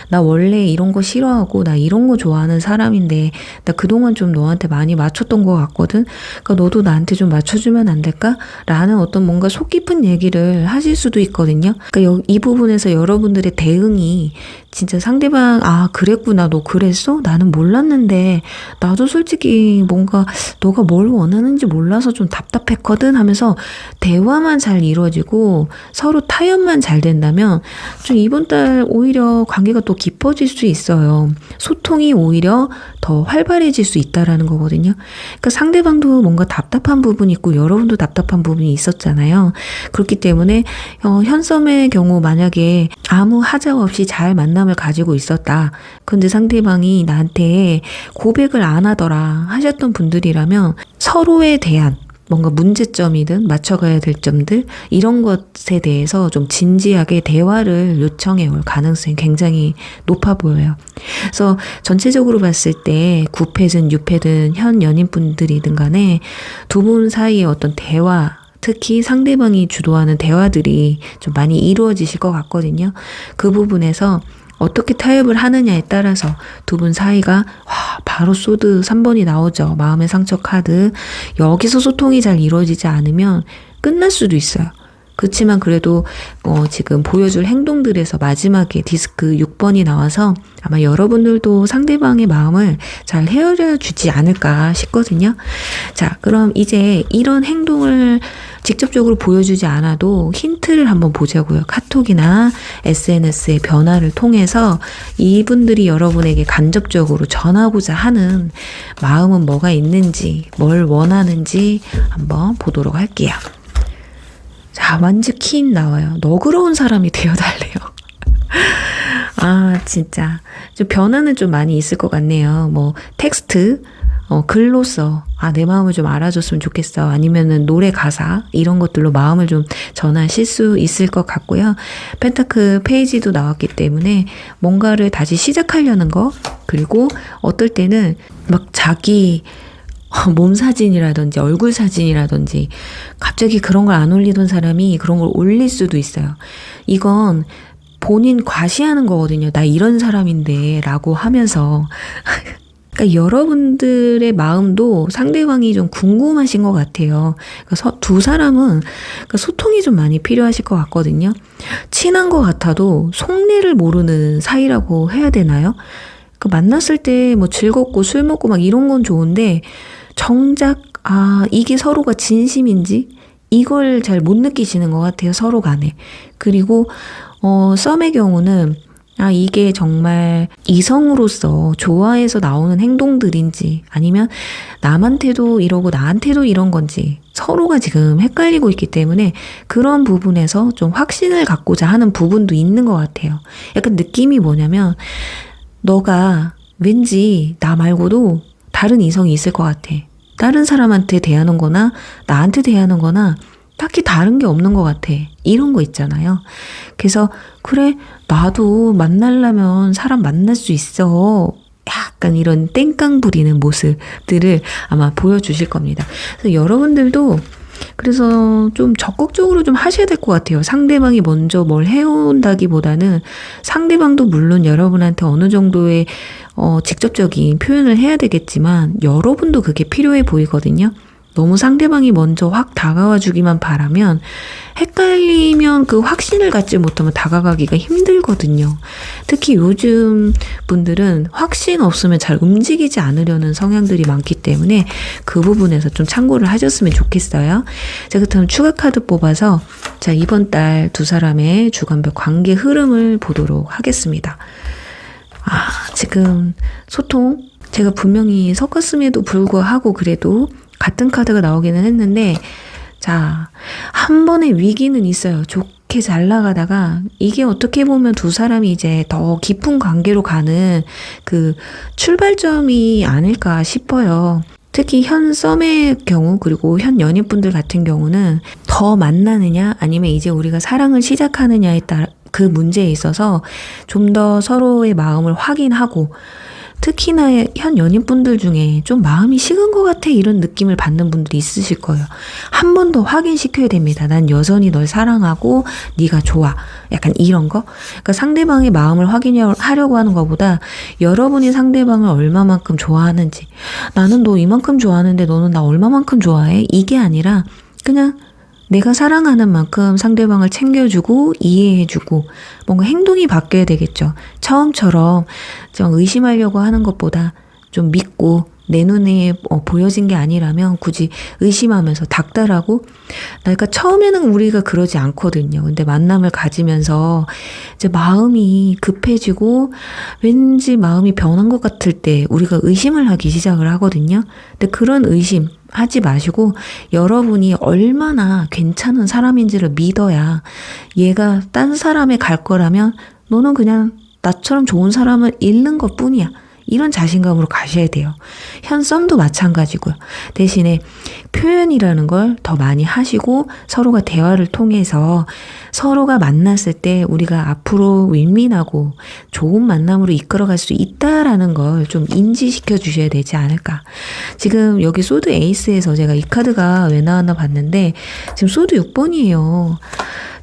나 원래 이런 거 싫어하고 나 이런 거 좋아하는 사람인데 나 그동안 좀 너한테 많이 맞췄던 것 같거든. 그러니까 너도 나한테 좀 맞춰주면 안 될까? 라는 어떤 뭔가 속 깊은 얘기를 하실 수도 있거든요. 그러니까 이 부분에서 여러분들의 대응이 진짜 상대방 그랬구나 너 그랬어? 나는 몰랐는데 나도 솔직히 뭔가 너가 뭘 원하는지 몰라서 좀 답답했거든 하면서 대화만 잘 이루어지고 서로 타협만 잘 된다면 좀 이번 달 오히려 관계가 또 깊어질 수 있어요. 소통이 오히려 더 활발해질 수 있다라는 거거든요. 그러니까 상대방도 뭔가 답답한 부분이 있고 여러분도 답답한 부분이 있었잖아요. 그렇기 때문에 현섬의 경우 만약에 아무 하자 없이 잘 만남을 가지고 있었다. 근데 상대방이 나한테 고백을 안 하더라 하셨던 분들이라면 서로에 대한 뭔가 문제점이든 맞춰가야 될 점들 이런 것에 대해서 좀 진지하게 대화를 요청해 올 가능성이 굉장히 높아 보여요. 그래서 전체적으로 봤을 때 9패든 6패든 현 연인분들이든 간에 두 분 사이의 어떤 대화 특히 상대방이 주도하는 대화들이 좀 많이 이루어지실 것 같거든요. 그 부분에서 어떻게 타협을 하느냐에 따라서 두 분 사이가 바로 소드 3번이 나오죠. 마음의 상처 카드. 여기서 소통이 잘 이루어지지 않으면 끝날 수도 있어요. 그렇지만 그래도 지금 보여줄 행동들에서 마지막에 디스크 6번이 나와서 아마 여러분들도 상대방의 마음을 잘 헤아려 주지 않을까 싶거든요. 자, 그럼 이제 이런 행동을 직접적으로 보여주지 않아도 힌트를 한번 보자고요. 카톡이나 SNS의 변화를 통해서 이분들이 여러분에게 간접적으로 전하고자 하는 마음은 뭐가 있는지, 뭘 원하는지 한번 보도록 할게요. 자, 완전 킨 나와요. 너그러운 사람이 되어달래요. 아, 진짜. 좀 변화는 좀 많이 있을 것 같네요. 뭐, 텍스트, 글로써, 내 마음을 좀 알아줬으면 좋겠어. 아니면은 노래 가사, 이런 것들로 마음을 좀 전하실 수 있을 것 같고요. 펜타클 페이지도 나왔기 때문에 뭔가를 다시 시작하려는 거, 그리고 어떨 때는 막 자기 몸 사진이라든지 얼굴 사진이라든지 갑자기 그런 걸 안 올리던 사람이 그런 걸 올릴 수도 있어요. 이건 본인 과시하는 거거든요. 나 이런 사람인데 라고 하면서 그러니까 여러분들의 마음도 상대방이 좀 궁금하신 것 같아요. 그러니까 두 사람은 그러니까 소통이 좀 많이 필요하실 것 같거든요. 친한 것 같아도 속내를 모르는 사이라고 해야 되나요? 만났을 때 뭐 즐겁고 술 먹고 막 이런 건 좋은데 정작 이게 서로가 진심인지 이걸 잘 못 느끼시는 것 같아요. 서로 간에. 그리고 썸의 경우는 이게 정말 이성으로서 좋아해서 나오는 행동들인지 아니면 남한테도 이러고 나한테도 이런 건지 서로가 지금 헷갈리고 있기 때문에 그런 부분에서 좀 확신을 갖고자 하는 부분도 있는 것 같아요. 약간 느낌이 뭐냐면 너가 왠지 나 말고도 다른 이성이 있을 것 같아. 다른 사람한테 대하는 거나 나한테 대하는 거나 딱히 다른 게 없는 것 같아. 이런 거 있잖아요. 그래서 그래 나도 만나려면 사람 만날 수 있어. 약간 이런 땡깡 부리는 모습들을 아마 보여주실 겁니다. 그래서 여러분들도 그래서 좀 적극적으로 좀 하셔야 될 것 같아요. 상대방이 먼저 뭘 해온다기보다는 상대방도 물론 여러분한테 어느 정도의 직접적인 표현을 해야 되겠지만 여러분도 그게 필요해 보이거든요. 너무 상대방이 먼저 확 다가와 주기만 바라면 헷갈리면 그 확신을 갖지 못하면 다가가기가 힘들거든요. 특히 요즘 분들은 확신 없으면 잘 움직이지 않으려는 성향들이 많기 때문에 그 부분에서 좀 참고를 하셨으면 좋겠어요. 자, 그렇다면 추가 카드 뽑아서 자, 이번 달 두 사람의 주간별 관계 흐름을 보도록 하겠습니다. 지금 소통 제가 분명히 섞었음에도 불구하고 그래도 같은 카드가 나오기는 했는데 자, 한 번의 위기는 있어요. 좋게 잘 나가다가 이게 어떻게 보면 두 사람이 이제 더 깊은 관계로 가는 그 출발점이 아닐까 싶어요. 특히 현 썸의 경우 그리고 현 연인분들 같은 경우는 더 만나느냐 아니면 이제 우리가 사랑을 시작하느냐에 따라 그 문제에 있어서 좀 더 서로의 마음을 확인하고 특히나 현 연인분들 중에 좀 마음이 식은 것 같아 이런 느낌을 받는 분들이 있으실 거예요. 한 번 더 확인시켜야 됩니다. 난 여전히 널 사랑하고 네가 좋아. 약간 이런 거. 그러니까 상대방의 마음을 확인하려고 하는 것보다 여러분이 상대방을 얼마만큼 좋아하는지 나는 너 이만큼 좋아하는데 너는 나 얼마만큼 좋아해? 이게 아니라 그냥 내가 사랑하는 만큼 상대방을 챙겨주고 이해해주고 뭔가 행동이 바뀌어야 되겠죠. 처음처럼 좀 의심하려고 하는 것보다 좀 믿고 내 눈에 보여진 게 아니라면 굳이 의심하면서 닥달하고 그러니까 처음에는 우리가 그러지 않거든요. 근데 만남을 가지면서 이제 마음이 급해지고 왠지 마음이 변한 것 같을 때 우리가 의심을 하기 시작을 하거든요. 근데 그런 의심 하지 마시고 여러분이 얼마나 괜찮은 사람인지를 믿어야 얘가 딴 사람에 갈 거라면 너는 그냥 나처럼 좋은 사람을 잃는 것 뿐이야. 이런 자신감으로 가셔야 돼요. 현 썸도 마찬가지고요. 대신에 표현이라는 걸 더 많이 하시고 서로가 대화를 통해서 서로가 만났을 때 우리가 앞으로 윈윈하고 좋은 만남으로 이끌어갈 수 있다라는 걸 좀 인지시켜 주셔야 되지 않을까. 지금 여기 소드 에이스에서 제가 이 카드가 왜 나왔나 봤는데 지금 소드 6번이에요.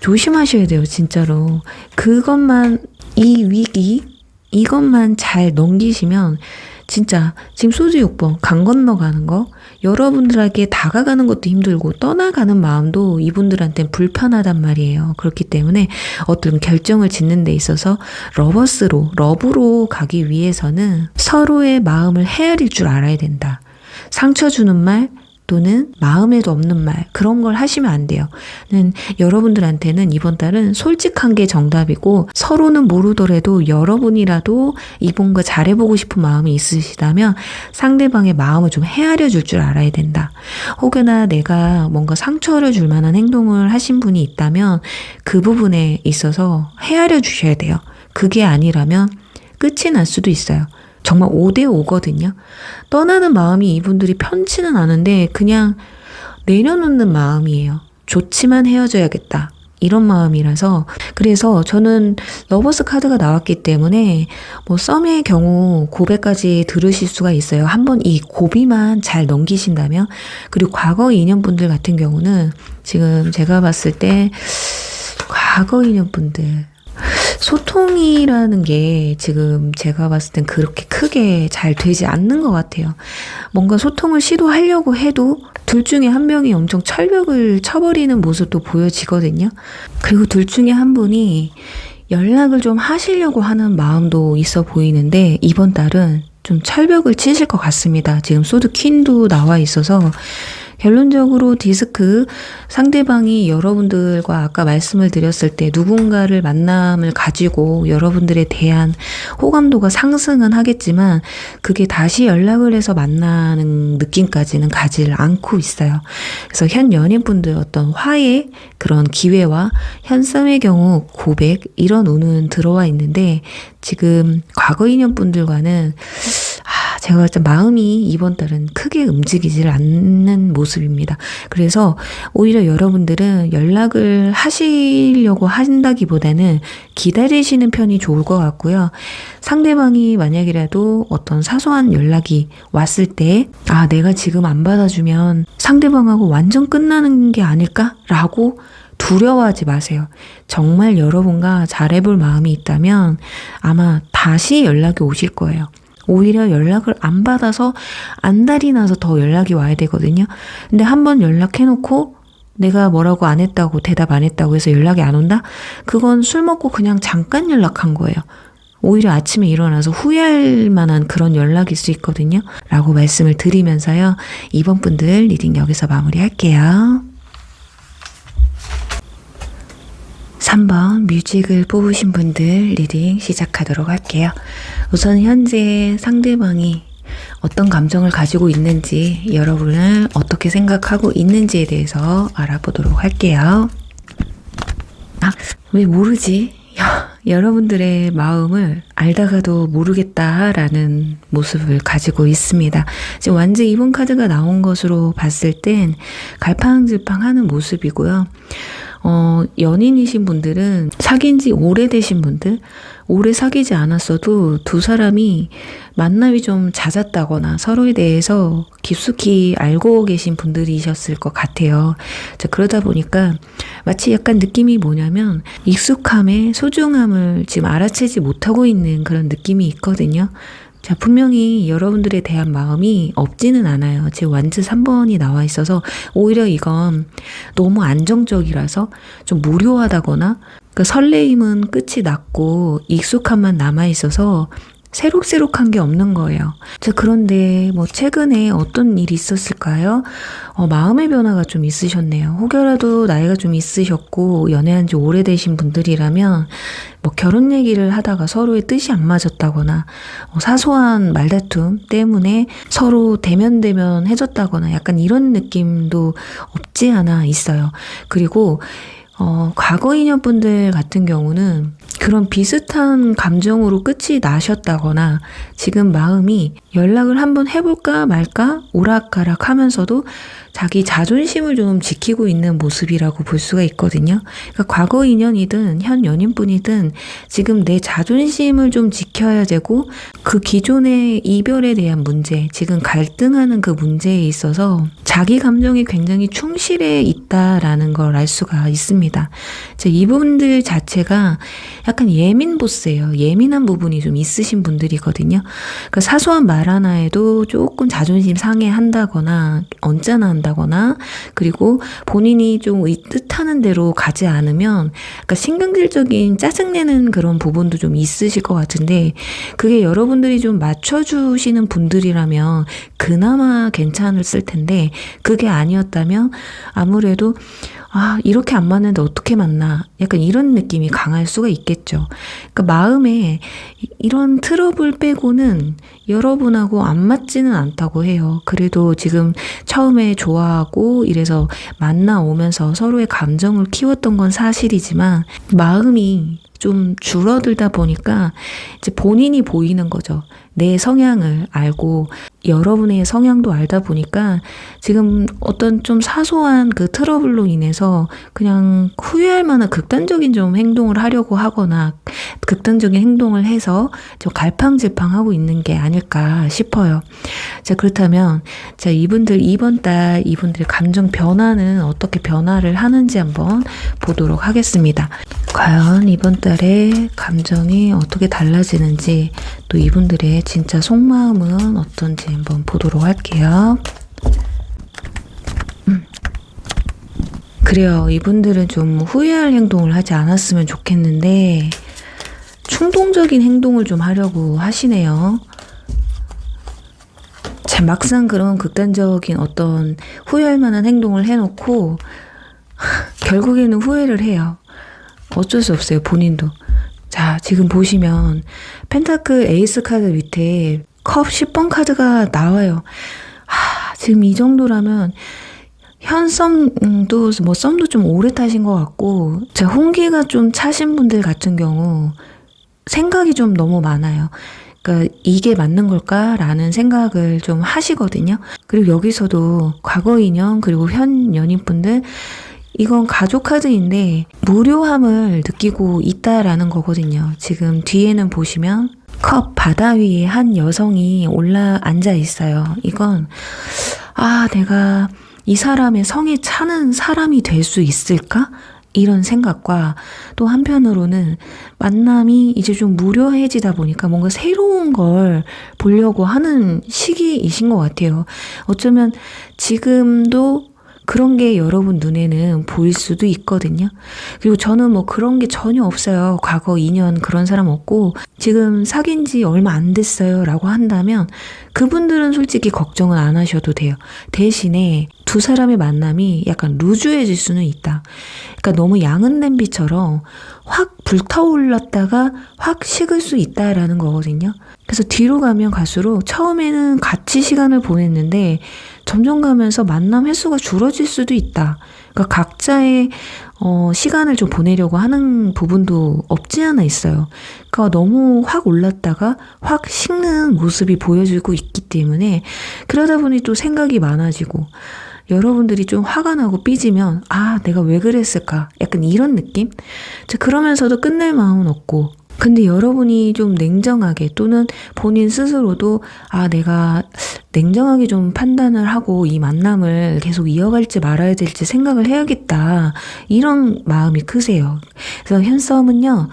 조심하셔야 돼요. 진짜로. 그것만 이 위기 이것만 잘 넘기시면 진짜 지금 소주 6번 강 건너가는 거, 여러분들에게 다가가는 것도 힘들고 떠나가는 마음도 이분들한테는 불편하단 말이에요. 그렇기 때문에 어떤 결정을 짓는 데 있어서 러브로 가기 위해서는 서로의 마음을 헤아릴 줄 알아야 된다. 상처 주는 말 또는 마음에도 없는 말, 그런 걸 하시면 안 돼요. 여러분들한테는 이번 달은 솔직한 게 정답이고, 서로는 모르더라도 여러분이라도 이분과 잘해보고 싶은 마음이 있으시다면 상대방의 마음을 좀 헤아려 줄 줄 알아야 된다. 혹여나 내가 뭔가 상처를 줄 만한 행동을 하신 분이 있다면 그 부분에 있어서 헤아려 주셔야 돼요. 그게 아니라면 끝이 날 수도 있어요. 정말 5대5거든요. 떠나는 마음이 이분들이 편치는 않은데 그냥 내려놓는 마음이에요. 좋지만 헤어져야겠다. 이런 마음이라서, 그래서 저는 러버스 카드가 나왔기 때문에 뭐 썸의 경우 고백까지 들으실 수가 있어요. 한번 이 고비만 잘 넘기신다면. 그리고 과거 인연분들 같은 경우는 지금 제가 봤을 때 과거 인연분들 소통이라는 게 지금 제가 봤을 땐 그렇게 크게 잘 되지 않는 것 같아요. 뭔가 소통을 시도하려고 해도 둘 중에 한 명이 엄청 철벽을 쳐버리는 모습도 보여지거든요. 그리고 둘 중에 한 분이 연락을 좀 하시려고 하는 마음도 있어 보이는데 이번 달은 좀 철벽을 치실 것 같습니다. 지금 소드 퀸도 나와 있어서 결론적으로 디스크, 상대방이 여러분들과 아까 말씀을 드렸을 때 누군가를 만남을 가지고 여러분들에 대한 호감도가 상승은 하겠지만 그게 다시 연락을 해서 만나는 느낌까지는 가지 않고 있어요. 그래서 현 연인분들 어떤 화해 그런 기회와 현 썸의 경우 고백 이런 운은 들어와 있는데 지금 과거 인연분들과는 제가 봤을 때 마음이 이번 달은 크게 움직이질 않는 모습입니다. 그래서 오히려 여러분들은 연락을 하시려고 한다기보다는 기다리시는 편이 좋을 것 같고요. 상대방이 만약이라도 어떤 사소한 연락이 왔을 때 내가 지금 안 받아주면 상대방하고 완전 끝나는 게 아닐까라고 두려워하지 마세요. 정말 여러분과 잘해볼 마음이 있다면 아마 다시 연락이 오실 거예요. 오히려 연락을 안 받아서 안달이 나서 더 연락이 와야 되거든요. 근데 한번 연락해놓고 내가 뭐라고 안 했다고 대답 안 했다고 해서 연락이 안 온다? 그건 술 먹고 그냥 잠깐 연락한 거예요. 오히려 아침에 일어나서 후회할 만한 그런 연락일 수 있거든요. 라고 말씀을 드리면서요. 이번 분들 리딩 여기서 마무리할게요. 3번 뮤직을 뽑으신 분들 리딩 시작하도록 할게요. 우선 현재 상대방이 어떤 감정을 가지고 있는지, 여러분을 어떻게 생각하고 있는지에 대해서 알아보도록 할게요. 왜 모르지? 여러분들의 마음을 알다가도 모르겠다라는 모습을 가지고 있습니다. 지금 완전 2번 카드가 나온 것으로 봤을 땐 갈팡질팡하는 모습이고요. 연인이신 분들은 사귄 지 오래되신 분들, 오래 사귀지 않았어도 두 사람이 만남이 좀 잦았다거나 서로에 대해서 깊숙이 알고 계신 분들이셨을 것 같아요. 자, 그러다 보니까 마치 약간 느낌이 뭐냐면 익숙함의 소중함을 지금 알아채지 못하고 있는 그런 느낌이 있거든요. 자, 분명히 여러분들에 대한 마음이 없지는 않아요. 지금 완즈 3번이 나와 있어서 오히려 이건 너무 안정적이라서 좀 무료하다거나 그 설레임은 끝이 났고 익숙함만 남아 있어서 새록새록한 게 없는 거예요. 자, 그런데 뭐 최근에 어떤 일이 있었을까요? 마음의 변화가 좀 있으셨네요. 혹여라도 나이가 좀 있으셨고 연애한 지 오래되신 분들이라면 뭐 결혼 얘기를 하다가 서로의 뜻이 안 맞았다거나 사소한 말다툼 때문에 서로 대면대면 해졌다거나 약간 이런 느낌도 없지 않아 있어요. 그리고 과거 인연분들 같은 경우는 그런 비슷한 감정으로 끝이 나셨다거나 지금 마음이 연락을 한번 해볼까 말까 오락가락 하면서도 자기 자존심을 좀 지키고 있는 모습이라고 볼 수가 있거든요. 그러니까 과거 인연이든 현 연인분이든 지금 내 자존심을 좀 지켜야 되고 그 기존의 이별에 대한 문제, 지금 갈등하는 그 문제에 있어서 자기 감정이 굉장히 충실해 있다라는 걸 알 수가 있습니다. 이분들 자체가 약간 예민 보스예요. 예민한 부분이 좀 있으신 분들이거든요. 그러니까 사소한 말 하나에도 조금 자존심 상해한다거나 언짢아한다거나, 그리고 본인이 좀 뜻하는 대로 가지 않으면 그러니까 신경질적인 짜증내는 그런 부분도 좀 있으실 것 같은데, 그게 여러분들이 좀 맞춰주시는 분들이라면 그나마 괜찮았을 텐데, 그게 아니었다면 아무래도 이렇게 안 맞는데 어떻게 만나? 약간 이런 느낌이 강할 수가 있겠죠. 그러니까 마음에 이런 트러블 빼고는 여러분하고 안 맞지는 않다고 해요. 그래도 지금 처음에 좋아하고 이래서 만나오면서 서로의 감정을 키웠던 건 사실이지만, 마음이 좀 줄어들다 보니까 이제 본인이 보이는 거죠. 내 성향을 알고 여러분의 성향도 알다 보니까 지금 어떤 좀 사소한 그 트러블로 인해서 그냥 후회할 만한 극단적인 좀 행동을 하려고 하거나 극단적인 행동을 해서 좀 갈팡질팡하고 있는 게 아닐까 싶어요. 그렇다면 이번 달 이분들의 감정 변화는 어떻게 변화를 하는지 한번 보도록 하겠습니다. 과연 이번 달에 감정이 어떻게 달라지는지, 또 이분들의 진짜 속마음은 어떤지 한번 보도록 할게요. 그래요. 이분들은 좀 후회할 행동을 하지 않았으면 좋겠는데 충동적인 행동을 좀 하려고 하시네요. 막상 그런 극단적인 어떤 후회할 만한 행동을 해놓고 결국에는 후회를 해요. 어쩔 수 없어요, 본인도. 지금 보시면 펜타클 에이스 카드 밑에 컵 10번 카드가 나와요. 지금 이 정도라면 현썸도 썸도 좀 오래 타신 것 같고, 홍기가 좀 차신 분들 같은 경우 생각이 좀 너무 많아요. 그러니까 이게 맞는 걸까라는 생각을 좀 하시거든요. 그리고 여기서도 과거 인연 그리고 현 연인분들, 이건 가족 카드인데 무료함을 느끼고 있다라는 거거든요. 지금 뒤에는 보시면 컵 바다 위에 한 여성이 올라 앉아 있어요. 이건 내가 이 사람의 성에 차는 사람이 될 수 있을까? 이런 생각과, 또 한편으로는 만남이 이제 좀 무료해지다 보니까 뭔가 새로운 걸 보려고 하는 시기이신 것 같아요. 어쩌면 지금도 그런 게 여러분 눈에는 보일 수도 있거든요. 그리고 저는 그런 게 전혀 없어요. 과거 인연 그런 사람 없고 지금 사귄 지 얼마 안 됐어요 라고 한다면 그분들은 솔직히 걱정은 안 하셔도 돼요. 대신에 두 사람의 만남이 약간 루즈해질 수는 있다. 그러니까 너무 양은 냄비처럼 확 불타올랐다가 확 식을 수 있다라는 거거든요. 그래서 뒤로 가면 갈수록 처음에는 같이 시간을 보냈는데 점점 가면서 만남 횟수가 줄어질 수도 있다. 그러니까 각자의 시간을 좀 보내려고 하는 부분도 없지 않아 있어요. 그러니까 너무 확 올랐다가 확 식는 모습이 보여지고 있기 때문에, 그러다 보니 또 생각이 많아지고 여러분들이 좀 화가 나고 삐지면 내가 왜 그랬을까? 약간 이런 느낌? 그러면서도 끝낼 마음은 없고, 근데 여러분이 좀 냉정하게, 또는 본인 스스로도 내가 냉정하게 좀 판단을 하고 이 만남을 계속 이어갈지 말아야 될지 생각을 해야겠다, 이런 마음이 크세요. 그래서 현썸은요,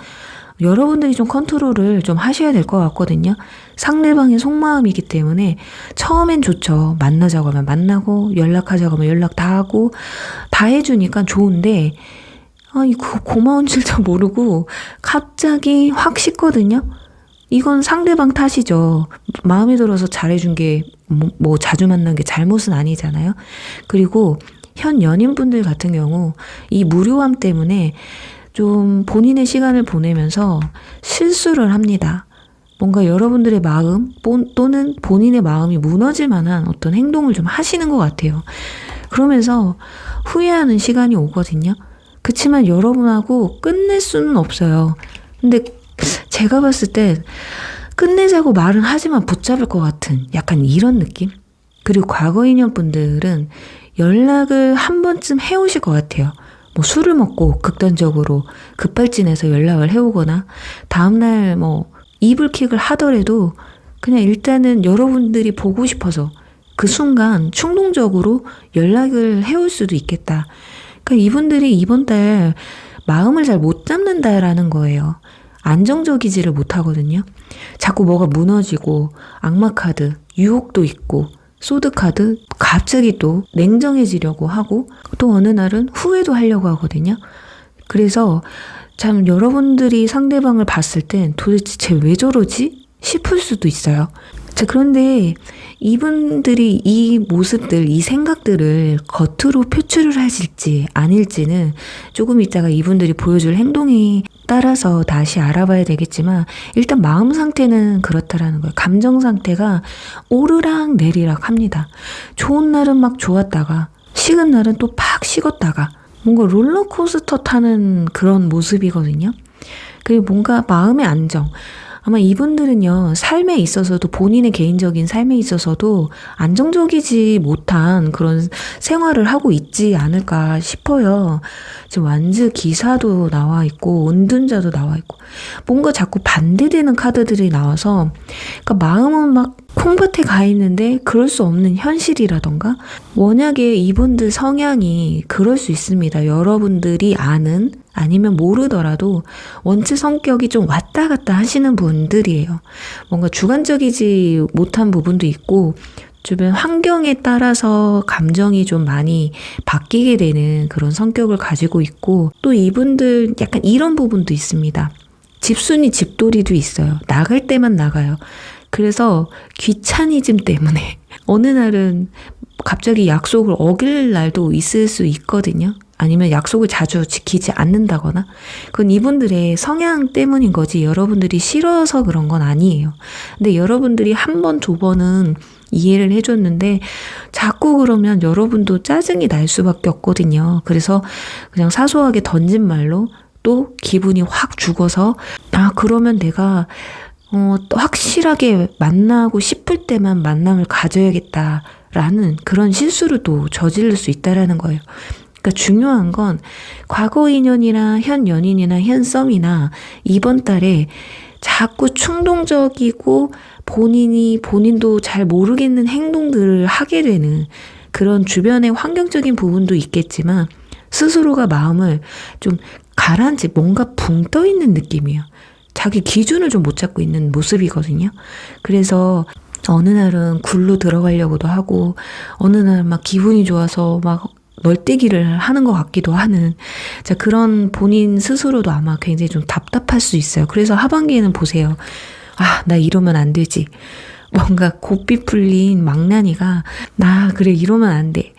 여러분들이 좀 컨트롤을 좀 하셔야 될 것 같거든요. 상대방의 속마음이기 때문에 처음엔 좋죠. 만나자고 하면 만나고, 연락하자고 하면 연락 다 하고, 다 해주니까 좋은데 이거 고마운 줄도 모르고 갑자기 확 식거든요. 이건 상대방 탓이죠. 마음에 들어서 잘해준 게 자주 만난 게 잘못은 아니잖아요. 그리고 현 연인분들 같은 경우 이 무료함 때문에 좀 본인의 시간을 보내면서 실수를 합니다. 뭔가 여러분들의 마음 또는 본인의 마음이 무너질 만한 어떤 행동을 좀 하시는 것 같아요. 그러면서 후회하는 시간이 오거든요. 그치만 여러분하고 끝낼 수는 없어요. 근데 제가 봤을 때 끝내자고 말은 하지만 붙잡을 것 같은 약간 이런 느낌? 그리고 과거 인연분들은 연락을 한 번쯤 해오실 것 같아요. 술을 먹고 극단적으로 급발진해서 연락을 해오거나 다음날 이불킥을 하더라도 그냥 일단은 여러분들이 보고 싶어서 그 순간 충동적으로 연락을 해올 수도 있겠다. 그러니까 이분들이 이번 달 마음을 잘 못 잡는다라는 거예요. 안정적이지를 못하거든요. 자꾸 뭐가 무너지고 악마 카드, 유혹도 있고 소드 카드 갑자기 또 냉정해지려고 하고 또 어느 날은 후회도 하려고 하거든요. 그래서 참 여러분들이 상대방을 봤을 땐 도대체 쟤 왜 저러지? 싶을 수도 있어요. 자, 그런데 이분들이 이 모습들, 이 생각들을 겉으로 표출을 하실지 아닐지는 조금 있다가 이분들이 보여줄 행동에 따라서 다시 알아봐야 되겠지만 일단 마음 상태는 그렇다라는 거예요. 감정 상태가 오르락 내리락 합니다. 좋은 날은 막 좋았다가 식은 날은 또 팍 식었다가 뭔가 롤러코스터 타는 그런 모습이거든요. 그리고 뭔가 마음의 안정. 아마 이분들은요, 삶에 있어서도 본인의 개인적인 삶에 있어서도 안정적이지 못한 그런 생활을 하고 있지 않을까 싶어요. 지금 완즈 기사도 나와 있고 은둔자도 나와 있고 뭔가 자꾸 반대되는 카드들이 나와서 그러니까 마음은 막 콩밭에 가 있는데 그럴 수 없는 현실이라던가 워낙에 이분들 성향이 그럴 수 있습니다. 여러분들이 아는 아니면 모르더라도 원체 성격이 좀 왔다 갔다 하시는 분들이에요. 뭔가 주관적이지 못한 부분도 있고 주변 환경에 따라서 감정이 좀 많이 바뀌게 되는 그런 성격을 가지고 있고 또 이분들 약간 이런 부분도 있습니다. 집순이 집돌이도 있어요. 나갈 때만 나가요. 그래서 귀차니즘 때문에 어느 날은 갑자기 약속을 어길 날도 있을 수 있거든요. 아니면 약속을 자주 지키지 않는다거나 그건 이분들의 성향 때문인 거지 여러분들이 싫어서 그런 건 아니에요. 근데 여러분들이 한 번, 두 번은 이해를 해줬는데 자꾸 그러면 여러분도 짜증이 날 수밖에 없거든요. 그래서 그냥 사소하게 던진 말로 또 기분이 확 죽어서 그러면 내가 확실하게 만나고 싶을 때만 만남을 가져야겠다라는 그런 실수를 또 저지를 수 있다라는 거예요. 그러니까 중요한 건 과거 인연이나 현 연인이나 현 썸이나 이번 달에 자꾸 충동적이고 본인도 잘 모르겠는 행동들을 하게 되는 그런 주변의 환경적인 부분도 있겠지만 스스로가 마음을 좀 가라앉히 뭔가 붕 떠 있는 느낌이에요. 자기 기준을 좀 못 잡고 있는 모습이거든요. 그래서 어느 날은 굴로 들어가려고도 하고 어느 날 막 기분이 좋아서 막 널뛰기를 하는 것 같기도 하는 자 그런 본인 스스로도 아마 굉장히 좀 답답할 수 있어요. 그래서 하반기에는 보세요. 나 이러면 안 되지. 뭔가 고삐 풀린 망나니가 나 그래 이러면 안 돼.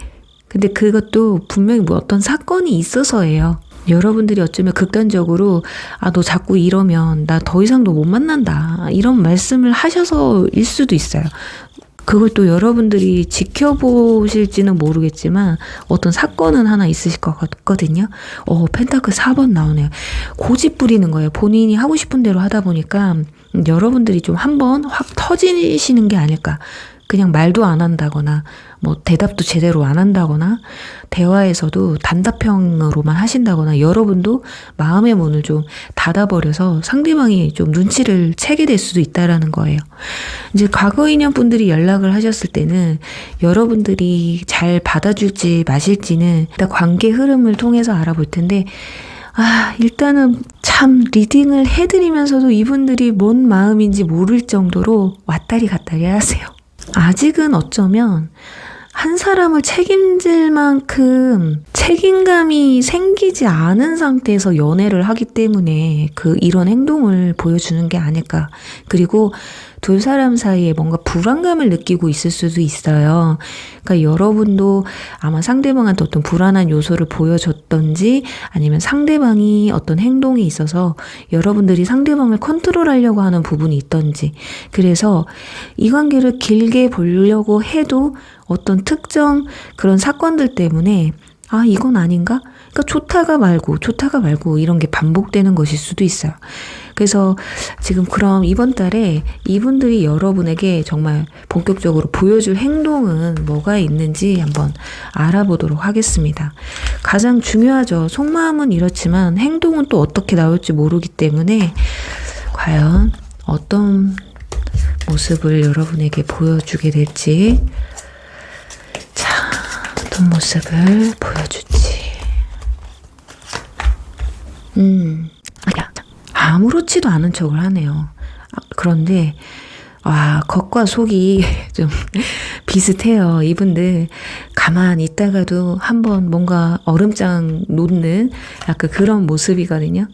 근데 그것도 분명히 뭐 어떤 사건이 있어서예요. 여러분들이 어쩌면 극단적으로 너 자꾸 이러면 나 더 이상 너 못 만난다 이런 말씀을 하셔서일 수도 있어요. 그걸 또 여러분들이 지켜보실지는 모르겠지만 어떤 사건은 하나 있으실 것 같거든요. 펜타클 4번 나오네요. 고집 부리는 거예요. 본인이 하고 싶은 대로 하다 보니까 여러분들이 좀 한번 확 터지시는 게 아닐까. 그냥 말도 안 한다거나 뭐 대답도 제대로 안 한다거나 대화에서도 단답형으로만 하신다거나 여러분도 마음의 문을 좀 닫아버려서 상대방이 좀 눈치를 채게 될 수도 있다라는 거예요. 이제 과거 인연 분들이 연락을 하셨을 때는 여러분들이 잘 받아줄지 마실지는 일단 관계 흐름을 통해서 알아볼 텐데 일단은 참 리딩을 해드리면서도 이분들이 뭔 마음인지 모를 정도로 왔다리 갔다리 하세요. 아직은 어쩌면 한 사람을 책임질 만큼 책임감이 생기지 않은 상태에서 연애를 하기 때문에 이런 행동을 보여주는 게 아닐까. 그리고 두 사람 사이에 뭔가 불안감을 느끼고 있을 수도 있어요. 그러니까 여러분도 아마 상대방한테 어떤 불안한 요소를 보여줬던지 아니면 상대방이 어떤 행동에 있어서 여러분들이 상대방을 컨트롤하려고 하는 부분이 있던지 그래서 이 관계를 길게 보려고 해도 어떤 특정 그런 사건들 때문에 이건 아닌가? 그러니까 좋다가 말고 이런 게 반복되는 것일 수도 있어요. 그래서 지금 그럼 이번 달에 이분들이 여러분에게 정말 본격적으로 보여줄 행동은 뭐가 있는지 한번 알아보도록 하겠습니다. 가장 중요하죠. 속마음은 이렇지만 행동은 또 어떻게 나올지 모르기 때문에 과연 어떤 모습을 여러분에게 보여주게 될지. 자, 어떤 모습을 보여주지. 아무렇지도 않은 척을 하네요. 그런데 겉과 속이 좀 비슷해요. 이분들 가만히 있다가도 한번 뭔가 얼음장 놓는 약간 그런 모습이거든요.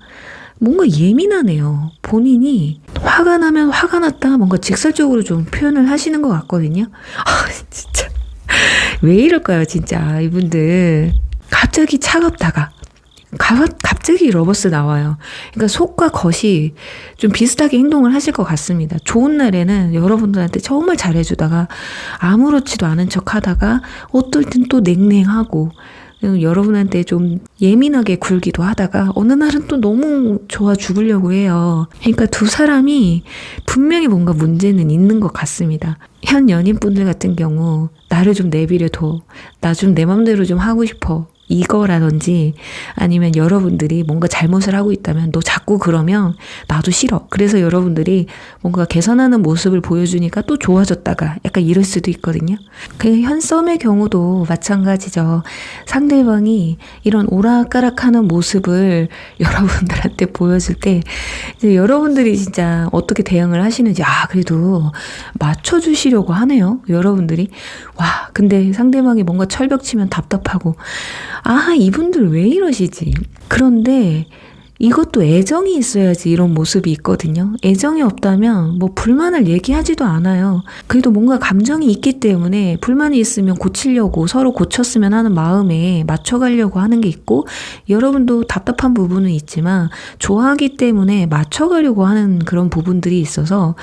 뭔가 예민하네요. 본인이 화가 나면 화가 났다 뭔가 직설적으로 좀 표현을 하시는 것 같거든요. 진짜 왜 이럴까요 진짜 이분들. 갑자기 차갑다가 갑자기 러버스 나와요. 그러니까 속과 겉이 좀 비슷하게 행동을 하실 것 같습니다. 좋은 날에는 여러분들한테 정말 잘해주다가 아무렇지도 않은 척 하다가 어떨 땐 또 냉랭하고 여러분한테 좀 예민하게 굴기도 하다가 어느 날은 또 너무 좋아 죽으려고 해요. 그러니까 두 사람이 분명히 뭔가 문제는 있는 것 같습니다. 현 연인분들 같은 경우 나를 좀 내비려둬. 나 좀 내 맘대로 좀 하고 싶어. 이거라든지 아니면 여러분들이 뭔가 잘못을 하고 있다면 너 자꾸 그러면 나도 싫어. 그래서 여러분들이 뭔가 개선하는 모습을 보여주니까 또 좋아졌다가 약간 이럴 수도 있거든요. 그 현 썸의 경우도 마찬가지죠. 상대방이 이런 오락가락하는 모습을 여러분들한테 보여줄 때 이제 여러분들이 진짜 어떻게 대응을 하시는지 그래도 맞춰주시려고 하네요. 여러분들이 근데 상대방이 뭔가 철벽 치면 답답하고 이분들 왜 이러시지? 그런데 이것도 애정이 있어야지 이런 모습이 있거든요. 애정이 없다면 뭐 불만을 얘기하지도 않아요. 그래도 뭔가 감정이 있기 때문에 불만이 있으면 고치려고 서로 고쳤으면 하는 마음에 맞춰가려고 하는 게 있고 여러분도 답답한 부분은 있지만 좋아하기 때문에 맞춰가려고 하는 그런 부분들이 있어서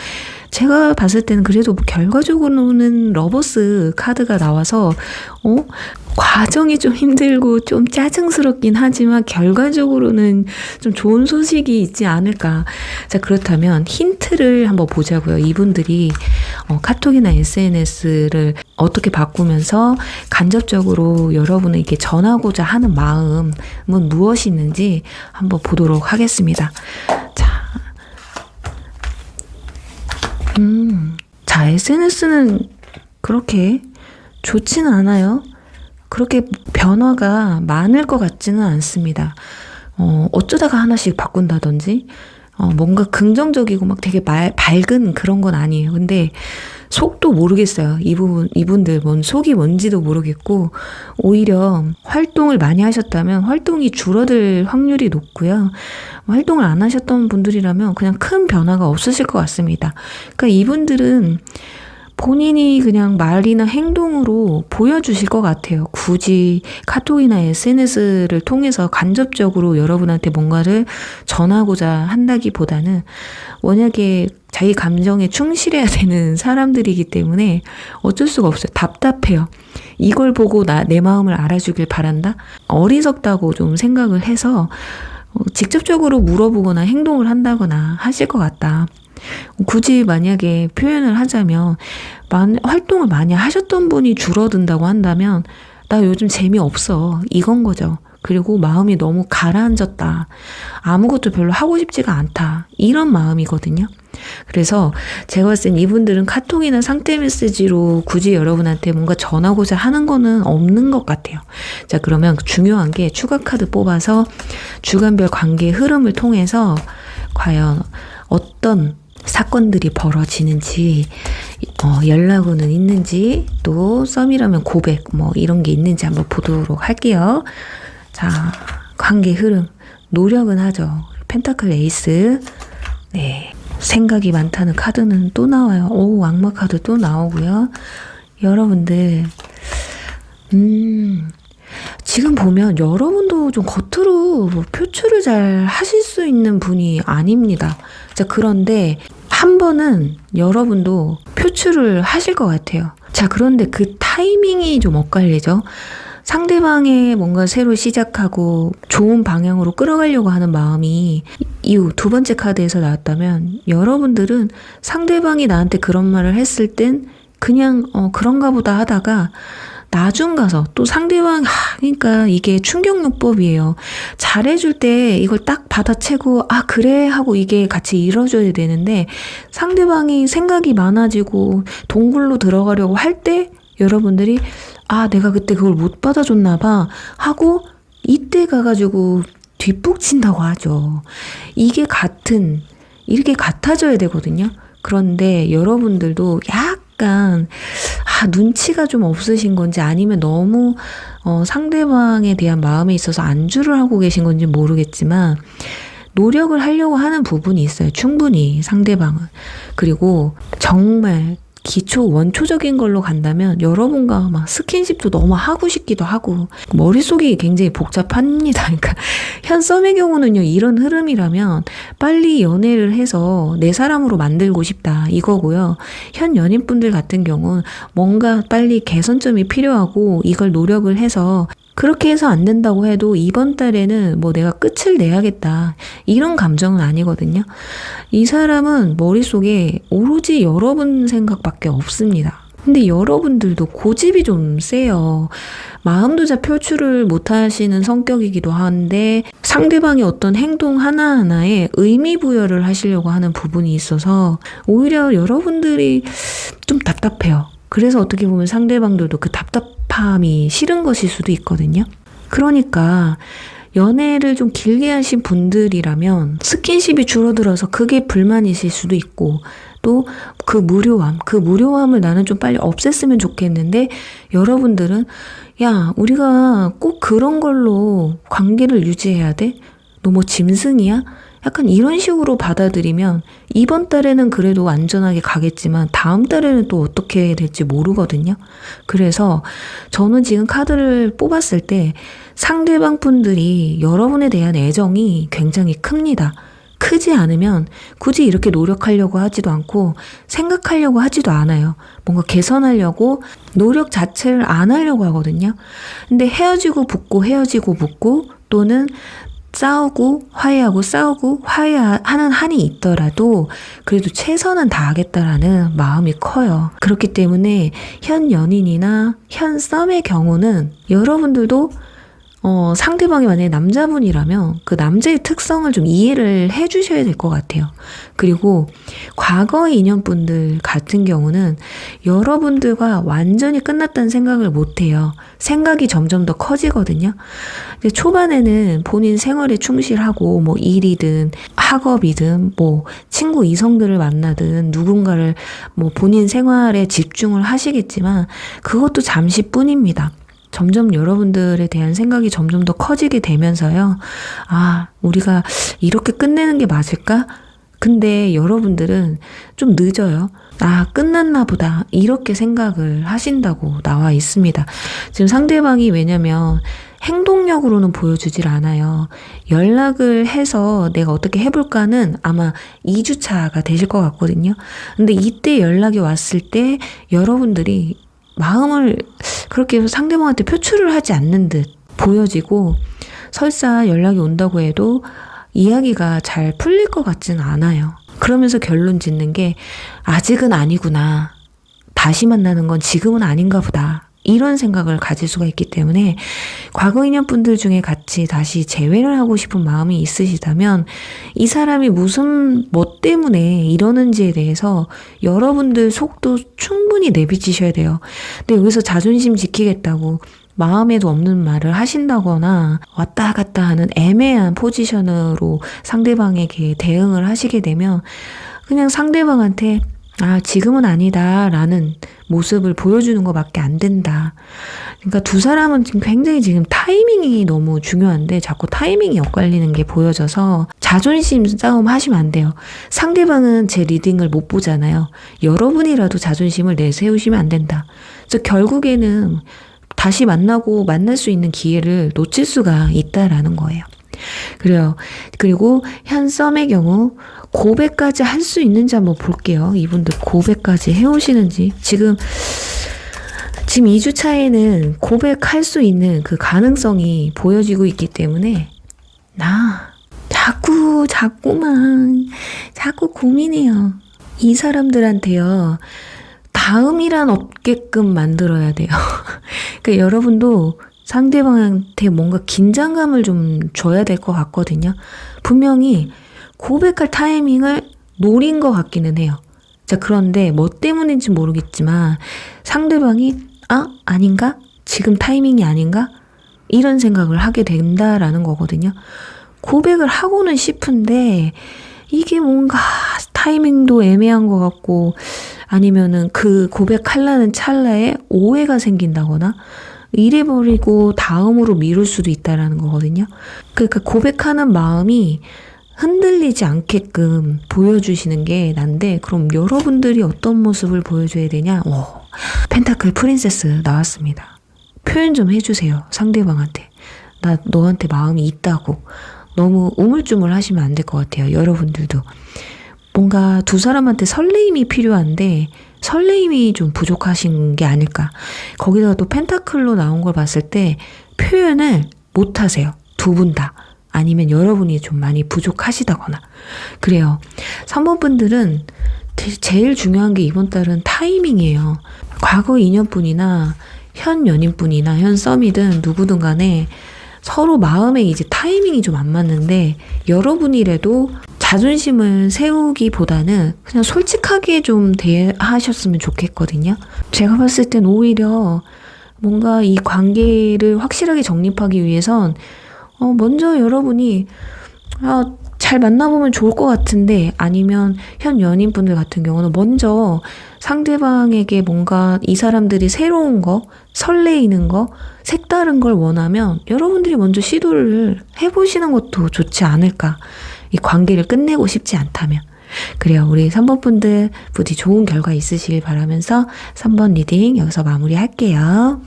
제가 봤을 때는 그래도 결과적으로는 러버스 카드가 나와서 과정이 좀 힘들고 좀 짜증스럽긴 하지만 결과적으로는 좀 좋은 소식이 있지 않을까. 자, 그렇다면 힌트를 한번 보자고요. 이분들이 카톡이나 SNS를 어떻게 바꾸면서 간접적으로 여러분에게 전하고자 하는 마음은 무엇이 있는지 한번 보도록 하겠습니다. 자, SNS는 그렇게 좋지는 않아요. 그렇게 변화가 많을 것 같지는 않습니다. 어쩌다가 하나씩 바꾼다든지, 뭔가 긍정적이고 막 되게 밝은 그런 건 아니에요. 근데 속도 모르겠어요. 이분들 속이 뭔지도 모르겠고, 오히려 활동을 많이 하셨다면 활동이 줄어들 확률이 높고요. 활동을 안 하셨던 분들이라면 그냥 큰 변화가 없으실 것 같습니다. 그러니까 이분들은 본인이 그냥 말이나 행동으로 보여주실 것 같아요. 굳이 카톡이나 SNS를 통해서 간접적으로 여러분한테 뭔가를 전하고자 한다기보다는 만약에 자기 감정에 충실해야 되는 사람들이기 때문에 어쩔 수가 없어요. 답답해요. 이걸 보고 내 마음을 알아주길 바란다? 어리석다고 좀 생각을 해서 직접적으로 물어보거나 행동을 한다거나 하실 것 같다. 굳이 만약에 표현을 하자면 활동을 많이 하셨던 분이 줄어든다고 한다면 나 요즘 재미없어 이건 거죠. 그리고 마음이 너무 가라앉았다. 아무것도 별로 하고 싶지가 않다. 이런 마음이거든요. 그래서 제가 봤을 땐 이분들은 카톡이나 상태 메시지로 굳이 여러분한테 뭔가 전하고자 하는 거는 없는 것 같아요. 자, 그러면 중요한 게 추가 카드 뽑아서 주간별 관계의 흐름을 통해서 과연 어떤 사건들이 벌어지는지, 연락 오는 있는지, 또 썸이라면 고백, 이런 게 있는지 한번 보도록 할게요. 자, 관계 흐름. 노력은 하죠. 펜타클 에이스. 네. 생각이 많다는 카드는 또 나와요. 악마 카드 또 나오고요. 여러분들, 지금 보면 여러분도 좀 겉으로 표출을 잘 하실 수 있는 분이 아닙니다. 자, 그런데 한 번은 여러분도 표출을 하실 것 같아요. 자, 그런데 그 타이밍이 좀 엇갈리죠. 상대방의 뭔가 새로 시작하고 좋은 방향으로 끌어가려고 하는 마음이 이후 두 번째 카드에서 나왔다면 여러분들은 상대방이 나한테 그런 말을 했을 땐 그냥 그런가 보다 하다가 나중 가서 또 상대방, 그러니까 이게 충격요법이에요. 잘해줄 때 이걸 딱 받아채고, 그래 하고 이게 같이 이뤄져야 되는데, 상대방이 생각이 많아지고 동굴로 들어가려고 할 때 여러분들이 내가 그때 그걸 못 받아줬나 봐 하고 이때 가가지고 뒷북친다고 하죠. 이게 이렇게 같아져야 되거든요. 그런데 여러분들도 약간 눈치가 좀 없으신 건지 아니면 너무 상대방에 대한 마음에 있어서 안주를 하고 계신 건지 모르겠지만 노력을 하려고 하는 부분이 있어요. 충분히 상대방은. 그리고 정말 기초 원초적인 걸로 간다면 여러분과 막 스킨십도 너무 하고 싶기도 하고 머릿속이 굉장히 복잡합니다. 그러니까 현 썸의 경우는요, 이런 흐름이라면 빨리 연애를 해서 내 사람으로 만들고 싶다 이거고요. 현 연인분들 같은 경우는 뭔가 빨리 개선점이 필요하고 이걸 노력을 해서 그렇게 해서 안 된다고 해도 이번 달에는 뭐 내가 끝을 내야겠다 이런 감정은 아니거든요. 이 사람은 머릿속에 오로지 여러분 생각밖에 없습니다. 근데 여러분들도 고집이 좀 세요. 마음도 잘 표출을 못하시는 성격이기도 한데 상대방의 어떤 행동 하나하나에 의미 부여를 하시려고 하는 부분이 있어서 오히려 여러분들이 좀 답답해요. 그래서 어떻게 보면 상대방들도 그 답답함이 싫은 것일 수도 있거든요. 그러니까 연애를 좀 길게 하신 분들이라면 스킨십이 줄어들어서 그게 불만이실 수도 있고 또 그 무료함을 나는 좀 빨리 없앴으면 좋겠는데 여러분들은 우리가 꼭 그런 걸로 관계를 유지해야 돼? 너 뭐 짐승이야? 약간 이런 식으로 받아들이면 이번 달에는 그래도 안전하게 가겠지만 다음 달에는 또 어떻게 될지 모르거든요. 그래서 저는 지금 카드를 뽑았을 때 상대방 분들이 여러분에 대한 애정이 굉장히 큽니다. 크지 않으면 굳이 이렇게 노력하려고 하지도 않고 생각하려고 하지도 않아요. 뭔가 개선하려고 노력 자체를 안 하려고 하거든요. 근데 헤어지고 붙고 또는 싸우고 화해하고 싸우고 화해하는 한이 있더라도 그래도 최선은 다하겠다라는 마음이 커요. 그렇기 때문에 현 연인이나 현 썸의 경우는 여러분들도 상대방이 만약에 남자분이라면 그 남자의 특성을 좀 이해를 해주셔야 될 것 같아요. 그리고 과거의 인연분들 같은 경우는 여러분들과 완전히 끝났다는 생각을 못해요. 생각이 점점 더 커지거든요. 근데 초반에는 본인 생활에 충실하고 뭐 일이든 학업이든 뭐 친구 이성들을 만나든 누군가를 뭐 본인 생활에 집중을 하시겠지만 그것도 잠시뿐입니다. 점점 여러분들에 대한 생각이 점점 더 커지게 되면서요. 우리가 이렇게 끝내는 게 맞을까? 근데 여러분들은 좀 늦어요. 끝났나 보다. 이렇게 생각을 하신다고 나와 있습니다. 지금 상대방이 왜냐면 행동력으로는 보여주질 않아요. 연락을 해서 내가 어떻게 해볼까는 아마 2주차가 되실 것 같거든요. 근데 이때 연락이 왔을 때 여러분들이 마음을 그렇게 상대방한테 표출을 하지 않는 듯 보여지고 설사 연락이 온다고 해도 이야기가 잘 풀릴 것 같지는 않아요. 그러면서 결론 짓는 게 아직은 아니구나. 다시 만나는 건 지금은 아닌가 보다. 이런 생각을 가질 수가 있기 때문에 과거 인연분들 중에 같이 다시 재회를 하고 싶은 마음이 있으시다면 이 사람이 뭐 때문에 이러는지에 대해서 여러분들 속도 충분히 내비치셔야 돼요. 근데 여기서 자존심 지키겠다고 마음에도 없는 말을 하신다거나 왔다 갔다 하는 애매한 포지션으로 상대방에게 대응을 하시게 되면 그냥 상대방한테 지금은 아니다 라는 모습을 보여주는 것밖에 안 된다. 그러니까 두 사람은 지금 굉장히 지금 타이밍이 너무 중요한데 자꾸 타이밍이 엇갈리는 게 보여져서 자존심 싸움 하시면 안 돼요. 상대방은 제 리딩을 못 보잖아요. 여러분이라도 자존심을 내세우시면 안 된다. 그래서 결국에는 다시 만날 수 있는 기회를 놓칠 수가 있다라는 거예요. 그래요. 그리고 현 썸의 경우 고백까지 할 수 있는지 한번 볼게요. 이분들 고백까지 해오시는지. 지금 2주 차에는 고백할 수 있는 그 가능성이 보여지고 있기 때문에 자꾸 고민해요. 이 사람들한테요. 다 다음이란 없게끔 만들어야 돼요. 그러니까 여러분도 상대방한테 뭔가 긴장감을 좀 줘야 될 것 같거든요. 분명히 고백할 타이밍을 노린 것 같기는 해요. 자, 그런데 뭐 때문인지 모르겠지만 상대방이 아닌가? 지금 타이밍이 아닌가? 이런 생각을 하게 된다라는 거거든요. 고백을 하고는 싶은데 이게 뭔가 타이밍도 애매한 것 같고 아니면은 그 고백하려는 찰나에 오해가 생긴다거나 이래버리고 다음으로 미룰 수도 있다라는 거거든요. 그러니까 고백하는 마음이 흔들리지 않게끔 보여주시는 게 난데 그럼 여러분들이 어떤 모습을 보여줘야 되냐? 펜타클 프린세스 나왔습니다. 표현 좀 해주세요. 상대방한테. 나 너한테 마음이 있다고. 너무 우물쭈물 하시면 안 될 것 같아요. 여러분들도. 뭔가 두 사람한테 설레임이 필요한데 설레임이 좀 부족하신 게 아닐까. 거기다가 또 펜타클로 나온 걸 봤을 때 표현을 못 하세요. 두 분 다. 아니면 여러분이 좀 많이 부족하시다거나. 그래요. 3번 분들은 제일 중요한 게 이번 달은 타이밍이에요. 과거 인연분이나 현 연인분이나 현 썸이든 누구든 간에 서로 마음에 이제 타이밍이 좀 안 맞는데 여러분이라도 자존심을 세우기보다는 그냥 솔직하게 좀 대하셨으면 좋겠거든요. 제가 봤을 땐 오히려 뭔가 이 관계를 확실하게 정립하기 위해선 먼저 여러분이 잘 만나보면 좋을 것 같은데 아니면 현 연인분들 같은 경우는 먼저 상대방에게 뭔가 이 사람들이 새로운 거, 설레이는 거, 색다른 걸 원하면 여러분들이 먼저 시도를 해보시는 것도 좋지 않을까. 이 관계를 끝내고 싶지 않다면. 그래요. 우리 3번 분들 부디 좋은 결과 있으시길 바라면서 3번 리딩 여기서 마무리할게요.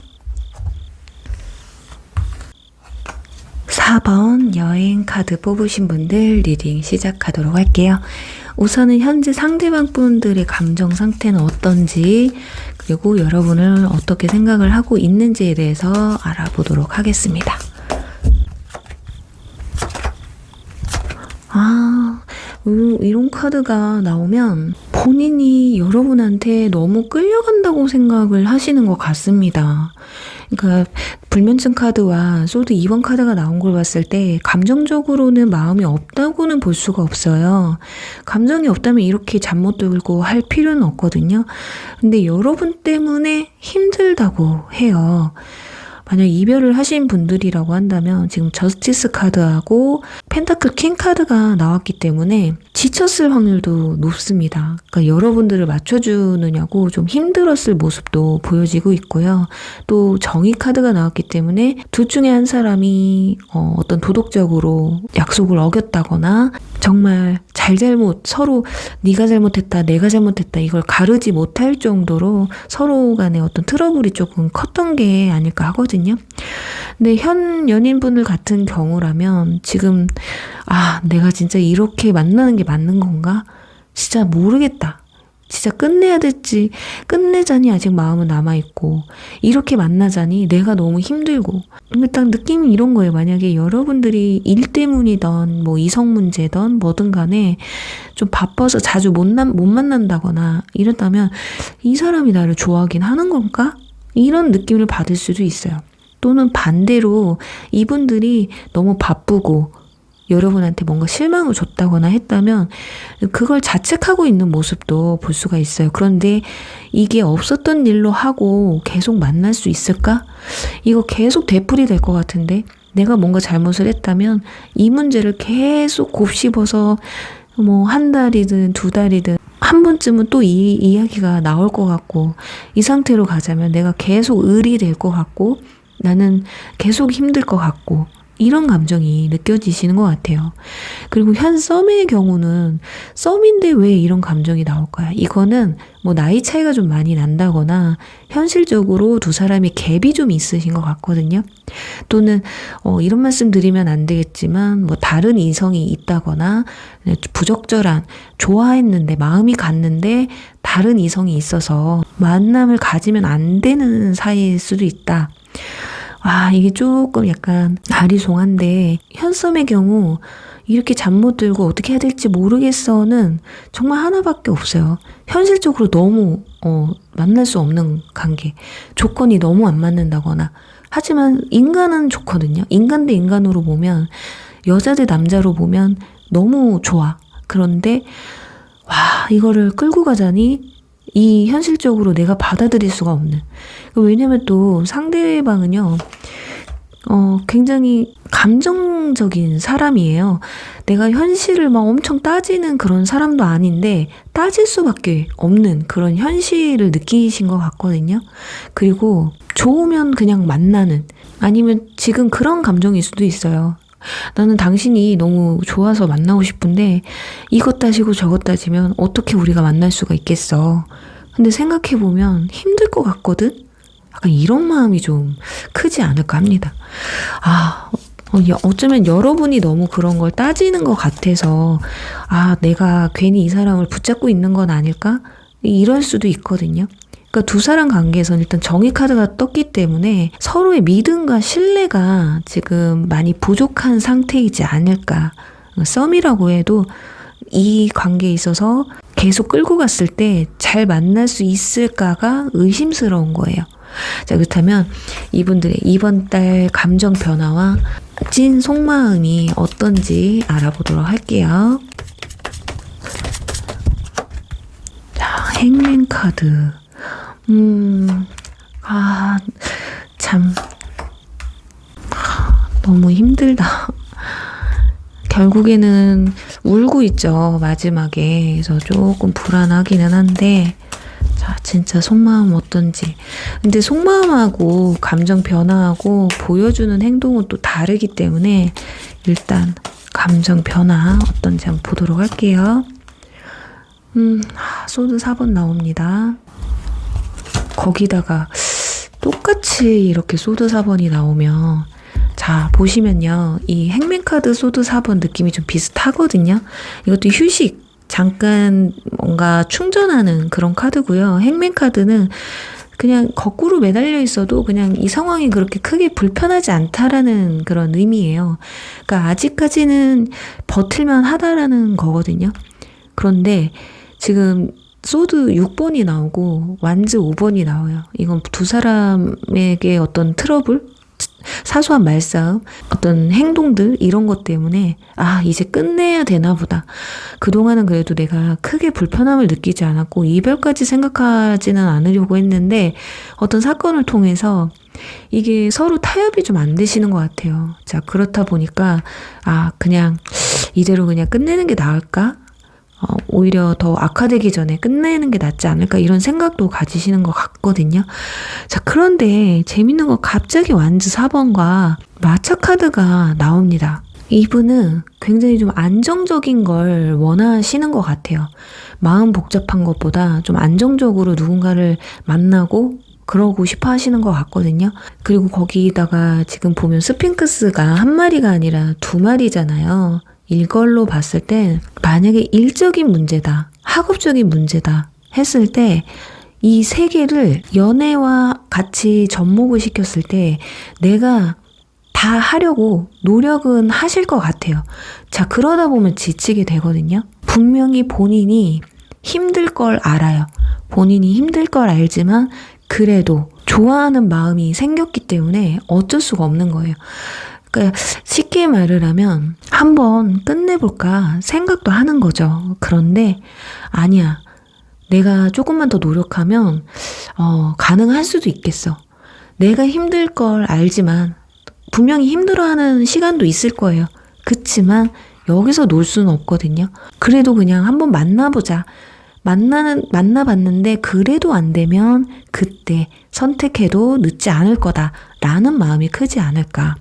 4번 여행 카드 뽑으신 분들 리딩 시작하도록 할게요. 우선은 현재 상대방 분들의 감정 상태는 어떤지 그리고 여러분을 어떻게 생각을 하고 있는지에 대해서 알아보도록 하겠습니다. 이런 카드가 나오면 본인이 여러분한테 너무 끌려간다고 생각을 하시는 것 같습니다. 그러니까 불면증 카드와 소드 2번 카드가 나온 걸 봤을 때 감정적으로는 마음이 없다고는 볼 수가 없어요. 감정이 없다면 이렇게 잠 못 들고 할 필요는 없거든요. 근데 여러분 때문에 힘들다고 해요. 만약 이별을 하신 분들이라고 한다면 지금 저스티스 카드하고 펜타클 퀸 카드가 나왔기 때문에 지쳤을 확률도 높습니다. 그러니까 여러분들을 맞춰주느냐고 좀 힘들었을 모습도 보여지고 있고요. 또 정의 카드가 나왔기 때문에 둘 중에 한 사람이 어떤 도덕적으로 약속을 어겼다거나 정말 잘잘못 서로 네가 잘못했다 내가 잘못했다 이걸 가르지 못할 정도로 서로 간에 어떤 트러블이 조금 컸던 게 아닐까 하거든요. 근데 현 연인분들 같은 경우라면 지금 내가 진짜 이렇게 만나는 게 맞는 건가? 진짜 모르겠다. 진짜 끝내야 될지 끝내자니 아직 마음은 남아있고 이렇게 만나자니 내가 너무 힘들고 딱 느낌이 이런 거예요. 만약에 여러분들이 일 때문이던 뭐 이성 문제든 뭐든 간에 좀 바빠서 자주 못 만난다거나 이랬다면 이 사람이 나를 좋아하긴 하는 건가? 이런 느낌을 받을 수도 있어요. 또는 반대로 이분들이 너무 바쁘고 여러분한테 뭔가 실망을 줬다거나 했다면 그걸 자책하고 있는 모습도 볼 수가 있어요. 그런데 이게 없었던 일로 하고 계속 만날 수 있을까? 이거 계속 되풀이 될 것 같은데 내가 뭔가 잘못을 했다면 이 문제를 계속 곱씹어서 뭐 한 달이든 두 달이든 한 번쯤은 또 이 이야기가 나올 것 같고 이 상태로 가자면 내가 계속 을이 될 것 같고 나는 계속 힘들 것 같고 이런 감정이 느껴지시는 것 같아요. 그리고 현 썸의 경우는 썸인데 왜 이런 감정이 나올까요? 이거는 뭐 나이 차이가 좀 많이 난다거나 현실적으로 두 사람이 갭이 좀 있으신 것 같거든요. 또는 이런 말씀 드리면 안 되겠지만 뭐 다른 이성이 있다거나 부적절한 좋아했는데 마음이 갔는데 다른 이성이 있어서 만남을 가지면 안 되는 사이일 수도 있다. 이게 조금 약간 아리송한데 현썸의 경우 이렇게 잠 못 들고 어떻게 해야 될지 모르겠어는 정말 하나밖에 없어요. 현실적으로 너무 만날 수 없는 관계. 조건이 너무 안 맞는다거나. 하지만 인간은 좋거든요. 인간 대 인간으로 보면 여자 대 남자로 보면 너무 좋아. 그런데 이거를 끌고 가자니 이 현실적으로 내가 받아들일 수가 없는. 왜냐면 또 상대방은요. 굉장히 감정적인 사람이에요. 내가 현실을 막 엄청 따지는 그런 사람도 아닌데 따질 수밖에 없는 그런 현실을 느끼신 것 같거든요. 그리고 좋으면 그냥 만나는, 아니면 지금 그런 감정일 수도 있어요. 나는 당신이 너무 좋아서 만나고 싶은데 이것 따지고 저것 따지면 어떻게 우리가 만날 수가 있겠어. 근데 생각해보면 힘들 것 같거든? 약간 이런 마음이 좀 크지 않을까 합니다. 어쩌면 여러분이 너무 그런 걸 따지는 것 같아서 내가 괜히 이 사람을 붙잡고 있는 건 아닐까? 이럴 수도 있거든요. 그러니까 두 사람 관계에서는 일단 정의 카드가 떴기 때문에 서로의 믿음과 신뢰가 지금 많이 부족한 상태이지 않을까. 썸이라고 해도 이 관계에 있어서 계속 끌고 갔을 때 잘 만날 수 있을까가 의심스러운 거예요. 자, 그렇다면 이분들의 이번 달 감정 변화와 찐 속마음이 어떤지 알아보도록 할게요. 자, 행맨 카드. 참 너무 힘들다. 결국에는 울고 있죠, 마지막에. 그래서 조금 불안하기는 한데, 자, 진짜 속마음 어떤지. 근데 속마음하고 감정 변화하고 보여주는 행동은 또 다르기 때문에 일단 감정 변화 어떤지 한번 보도록 할게요. 소드 4번 나옵니다. 거기다가 똑같이 이렇게 소드 4번이 나오면, 자, 보시면요. 이 행맨카드 소드 4번 느낌이 좀 비슷하거든요. 이것도 휴식, 잠깐 뭔가 충전하는 그런 카드고요. 행맨카드는 그냥 거꾸로 매달려 있어도 그냥 이 상황이 그렇게 크게 불편하지 않다라는 그런 의미예요. 그러니까 아직까지는 버틸만 하다라는 거거든요. 그런데 지금 소드 6번이 나오고 완즈 5번이 나와요. 이건 두 사람에게 어떤 트러블, 사소한 말싸움, 어떤 행동들 이런 것 때문에 이제 끝내야 되나 보다. 그동안은 그래도 내가 크게 불편함을 느끼지 않았고 이별까지 생각하지는 않으려고 했는데 어떤 사건을 통해서 이게 서로 타협이 좀 안 되시는 것 같아요. 자, 그렇다 보니까 그냥 이대로 그냥 끝내는 게 나을까? 오히려 더 악화되기 전에 끝내는 게 낫지 않을까, 이런 생각도 가지시는 것 같거든요. 자, 그런데 재밌는 건 갑자기 완즈 4번과 마차 카드가 나옵니다. 이분은 굉장히 좀 안정적인 걸 원하시는 것 같아요. 마음 복잡한 것보다 좀 안정적으로 누군가를 만나고 그러고 싶어 하시는 것 같거든요. 그리고 거기다가 지금 보면 스핑크스가 한 마리가 아니라 두 마리잖아요. 이걸로 봤을 때 만약에 일적인 문제다, 학업적인 문제다 했을 때 이 세 개를 연애와 같이 접목을 시켰을 때 내가 다 하려고 노력은 하실 것 같아요. 자, 그러다 보면 지치게 되거든요. 분명히 본인이 힘들 걸 알아요. 본인이 힘들 걸 알지만 그래도 좋아하는 마음이 생겼기 때문에 어쩔 수가 없는 거예요. 그러니까 쉽게 말을 하면 한번 끝내볼까 생각도 하는 거죠. 그런데 아니야. 내가 조금만 더 노력하면 가능할 수도 있겠어. 내가 힘들 걸 알지만 분명히 힘들어하는 시간도 있을 거예요. 그치만 여기서 놀 수는 없거든요. 그래도 그냥 한번 만나보자. 만나봤는데 그래도 안 되면 그때 선택해도 늦지 않을 거다라는 마음이 크지 않을까.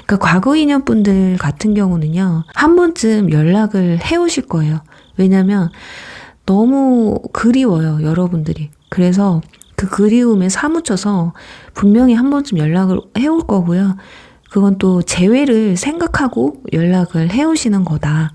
그러니까 과거 인연분들 같은 경우는요, 한 번쯤 연락을 해오실 거예요. 왜냐면 너무 그리워요, 여러분들이. 그래서 그 그리움에 사무쳐서 분명히 한 번쯤 연락을 해올 거고요. 그건 또 재회를 생각하고 연락을 해오시는 거다.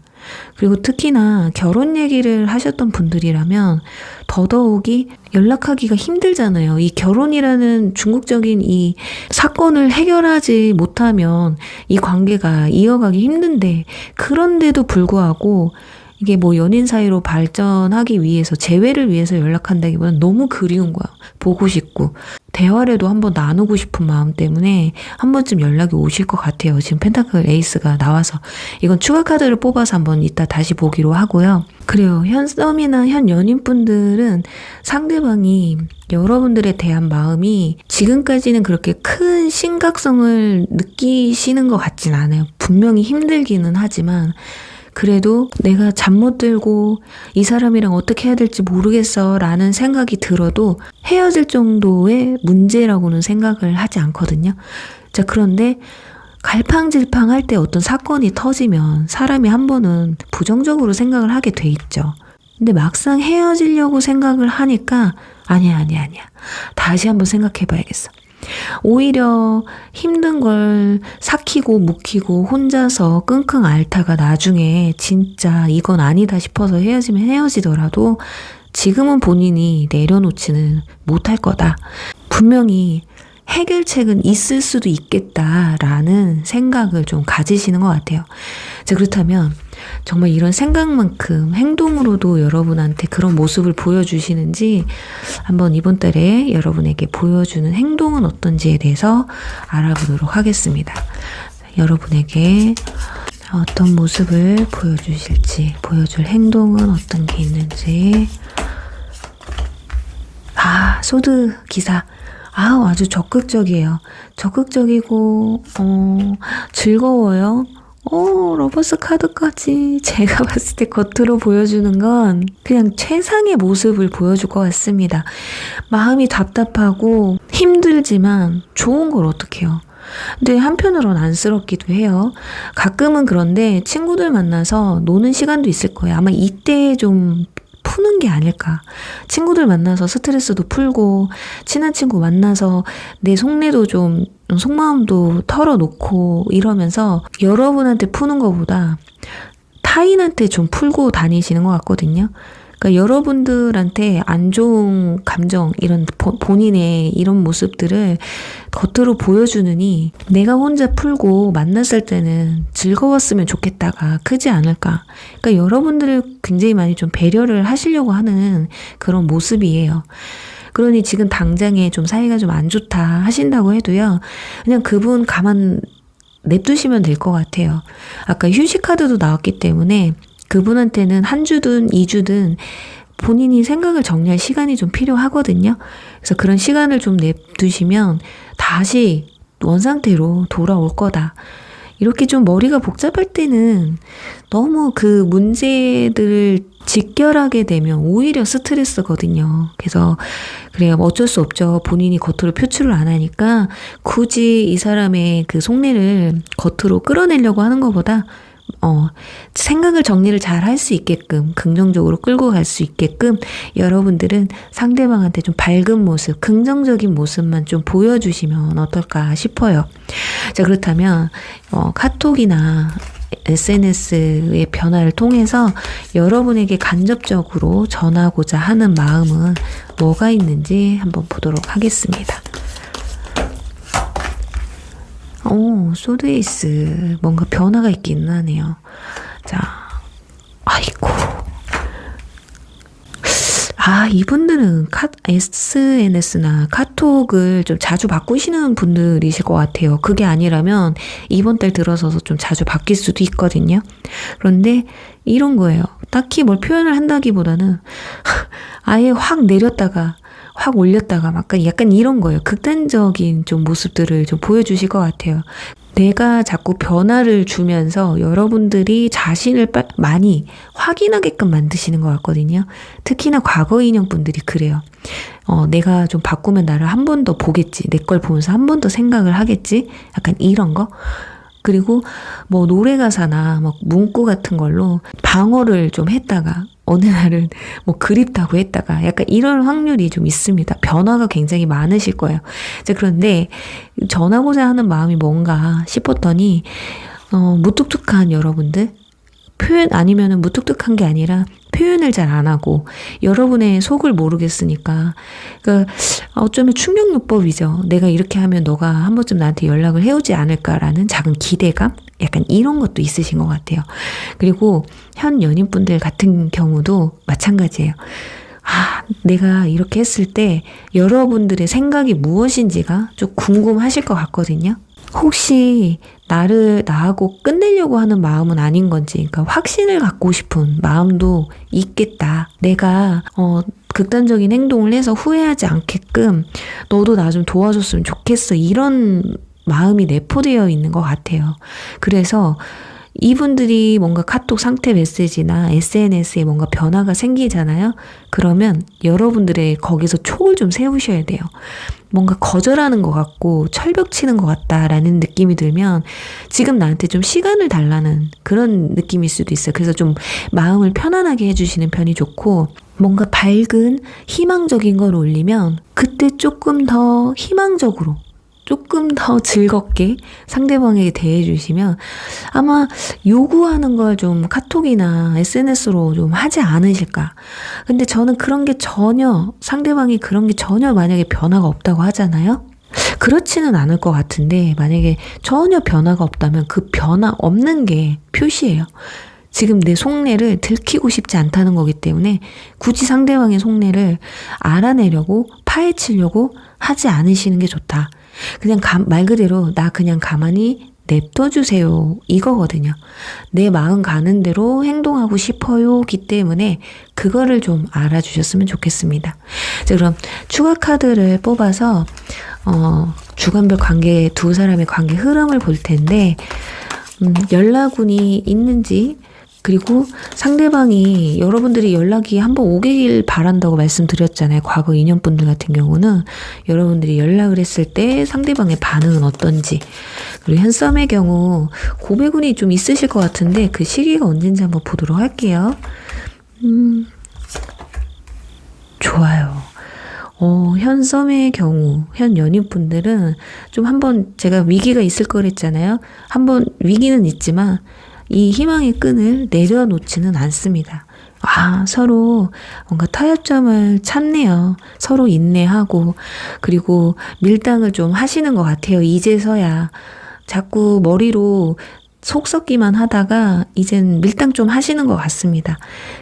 그리고 특히나 결혼 얘기를 하셨던 분들이라면 더더욱이 연락하기가 힘들잖아요. 이 결혼이라는 중국적인 이 사건을 해결하지 못하면 이 관계가 이어가기 힘든데, 그런데도 불구하고 이게 뭐 연인 사이로 발전하기 위해서, 재회를 위해서 연락한다기보다는 너무 그리운 거야. 보고 싶고 대화라도 한번 나누고 싶은 마음 때문에 한 번쯤 연락이 오실 것 같아요. 지금 펜타클 에이스가 나와서 이건 추가 카드를 뽑아서 한번 이따 다시 보기로 하고요. 그래요. 현 썸이나 현 연인분들은 상대방이 여러분들에 대한 마음이 지금까지는 그렇게 큰 심각성을 느끼시는 것 같진 않아요. 분명히 힘들기는 하지만 그래도 내가 잠 못 들고 이 사람이랑 어떻게 해야 될지 모르겠어 라는 생각이 들어도 헤어질 정도의 문제라고는 생각을 하지 않거든요. 자, 그런데 갈팡질팡 할 때 어떤 사건이 터지면 사람이 한 번은 부정적으로 생각을 하게 돼 있죠. 근데 막상 헤어지려고 생각을 하니까 아니야. 다시 한번 생각해 봐야겠어. 오히려 힘든 걸 삭히고 묵히고 혼자서 끙끙 앓다가 나중에 진짜 이건 아니다 싶어서 헤어지면 헤어지더라도 지금은 본인이 내려놓지는 못할 거다. 분명히 해결책은 있을 수도 있겠다라는 생각을 좀 가지시는 것 같아요. 자, 그렇다면 정말 이런 생각만큼 행동으로도 여러분한테 그런 모습을 보여주시는지 한번 이번 달에 여러분에게 보여주는 행동은 어떤지에 대해서 알아보도록 하겠습니다. 여러분에게 어떤 모습을 보여주실지, 보여줄 행동은 어떤 게 있는지. 소드 기사. 아주 적극적이에요. 적극적이고 즐거워요. 러버스 카드까지. 제가 봤을 때 겉으로 보여주는 건 그냥 최상의 모습을 보여줄 것 같습니다. 마음이 답답하고 힘들지만 좋은 걸 어떡해요. 근데 한편으로는 안쓰럽기도 해요. 가끔은 그런데 친구들 만나서 노는 시간도 있을 거예요. 아마 이때 좀 푸는 게 아닐까. 친구들 만나서 스트레스도 풀고 친한 친구 만나서 내 속내도 좀 속마음도 털어놓고 이러면서 여러분한테 푸는 것보다 타인한테 좀 풀고 다니시는 것 같거든요. 그러니까 여러분들한테 안 좋은 감정, 이런 본인의 이런 모습들을 겉으로 보여주느니 내가 혼자 풀고 만났을 때는 즐거웠으면 좋겠다가 크지 않을까. 그러니까 여러분들을 굉장히 많이 좀 배려를 하시려고 하는 그런 모습이에요. 그러니 지금 당장에 좀 사이가 좀 안 좋다 하신다고 해도요, 그냥 그분 가만 냅두시면 될 것 같아요. 아까 휴식 카드도 나왔기 때문에 그분한테는 한 주든 2주든 본인이 생각을 정리할 시간이 좀 필요하거든요. 그래서 그런 시간을 좀 냅두시면 다시 원상태로 돌아올 거다. 이렇게 좀 머리가 복잡할 때는 너무 그 문제들을 직결하게 되면 오히려 스트레스거든요. 그래서 그래요. 어쩔 수 없죠. 본인이 겉으로 표출을 안 하니까 굳이 이 사람의 그 속내를 겉으로 끌어내려고 하는 것보다 생각을 정리를 잘 할 수 있게끔, 긍정적으로 끌고 갈 수 있게끔 여러분들은 상대방한테 좀 밝은 모습, 긍정적인 모습만 좀 보여주시면 어떨까 싶어요. 자, 그렇다면 카톡이나 SNS의 변화를 통해서 여러분에게 간접적으로 전하고자 하는 마음은 뭐가 있는지 한번 보도록 하겠습니다. 소드에이스. 뭔가 변화가 있기는 하네요. 자, 아이고. 이분들은 SNS나 카톡을 좀 자주 바꾸시는 분들이실 것 같아요. 그게 아니라면 이번 달 들어서서 좀 자주 바뀔 수도 있거든요. 그런데 이런 거예요. 딱히 뭘 표현을 한다기보다는 아예 확 내렸다가 확 올렸다가 막 약간 이런 거예요. 극단적인 좀 모습들을 좀 보여주실 것 같아요. 내가 자꾸 변화를 주면서 여러분들이 자신을 많이 확인하게끔 만드시는 것 같거든요. 특히나 과거 인형분들이 그래요. 내가 좀 바꾸면 나를 한 번 더 보겠지. 내 걸 보면서 한 번 더 생각을 하겠지. 약간 이런 거. 그리고 뭐 노래 가사나 뭐 문구 같은 걸로 방어를 좀 했다가 어느 날은 뭐 그립다고 했다가 약간 이런 확률이 좀 있습니다. 변화가 굉장히 많으실 거예요. 자, 그런데 전하고자 하는 마음이 뭔가 싶었더니 무뚝뚝한 여러분들, 표현 아니면은 무뚝뚝한 게 아니라 표현을 잘 안 하고 여러분의 속을 모르겠으니까 그러니까 어쩌면 충격요법이죠. 내가 이렇게 하면 너가 한 번쯤 나한테 연락을 해오지 않을까라는 작은 기대감? 약간 이런 것도 있으신 것 같아요. 그리고 현 연인분들 같은 경우도 마찬가지예요. 내가 이렇게 했을 때 여러분들의 생각이 무엇인지가 좀 궁금하실 것 같거든요. 혹시 나하고 끝내려고 하는 마음은 아닌 건지, 그러니까 확신을 갖고 싶은 마음도 있겠다. 내가, 극단적인 행동을 해서 후회하지 않게끔 너도 나 좀 도와줬으면 좋겠어. 이런 마음이 내포되어 있는 것 같아요. 그래서 이분들이 뭔가 카톡 상태 메시지나 SNS에 뭔가 변화가 생기잖아요. 그러면 여러분들의 거기서 촉을 좀 세우셔야 돼요. 뭔가 거절하는 것 같고 철벽 치는 것 같다라는 느낌이 들면 지금 나한테 좀 시간을 달라는 그런 느낌일 수도 있어요. 그래서 좀 마음을 편안하게 해주시는 편이 좋고, 뭔가 밝은 희망적인 걸 올리면 그때 조금 더 희망적으로 조금 더 즐겁게 상대방에게 대해주시면 아마 요구하는 걸 좀 카톡이나 SNS로 좀 하지 않으실까. 근데 저는 그런 게 전혀, 상대방이 그런 게 전혀 만약에 변화가 없다고 하잖아요. 그렇지는 않을 것 같은데 만약에 전혀 변화가 없다면 그 변화 없는 게 표시예요. 지금 내 속내를 들키고 싶지 않다는 거기 때문에 굳이 상대방의 속내를 알아내려고 파헤치려고 하지 않으시는 게 좋다. 그냥 말 그대로 나 그냥 가만히 냅둬주세요 이거거든요. 내 마음 가는 대로 행동하고 싶어요기 때문에 그거를 좀 알아주셨으면 좋겠습니다. 자, 그럼 추가 카드를 뽑아서 주관별 관계, 두 사람의 관계 흐름을 볼 텐데 연락운이 있는지, 그리고 상대방이 여러분들이 연락이 한번 오길 바란다고 말씀드렸잖아요. 과거 인연분들 같은 경우는 여러분들이 연락을 했을 때 상대방의 반응은 어떤지, 그리고 현썸의 경우 고백운이 좀 있으실 것 같은데 그 시기가 언젠지 한번 보도록 할게요. 좋아요. 현썸의 경우, 현 연인분들은 좀 한번 제가 위기가 있을 거랬잖아요. 한번 위기는 있지만 이 희망의 끈을 내려놓지는 않습니다. 서로 뭔가 타협점을 찾네요. 서로 인내하고, 그리고 밀당을 좀 하시는 것 같아요. 이제서야. 자꾸 머리로 속 썩기만 하다가 이젠 밀당 좀 하시는 것 같습니다.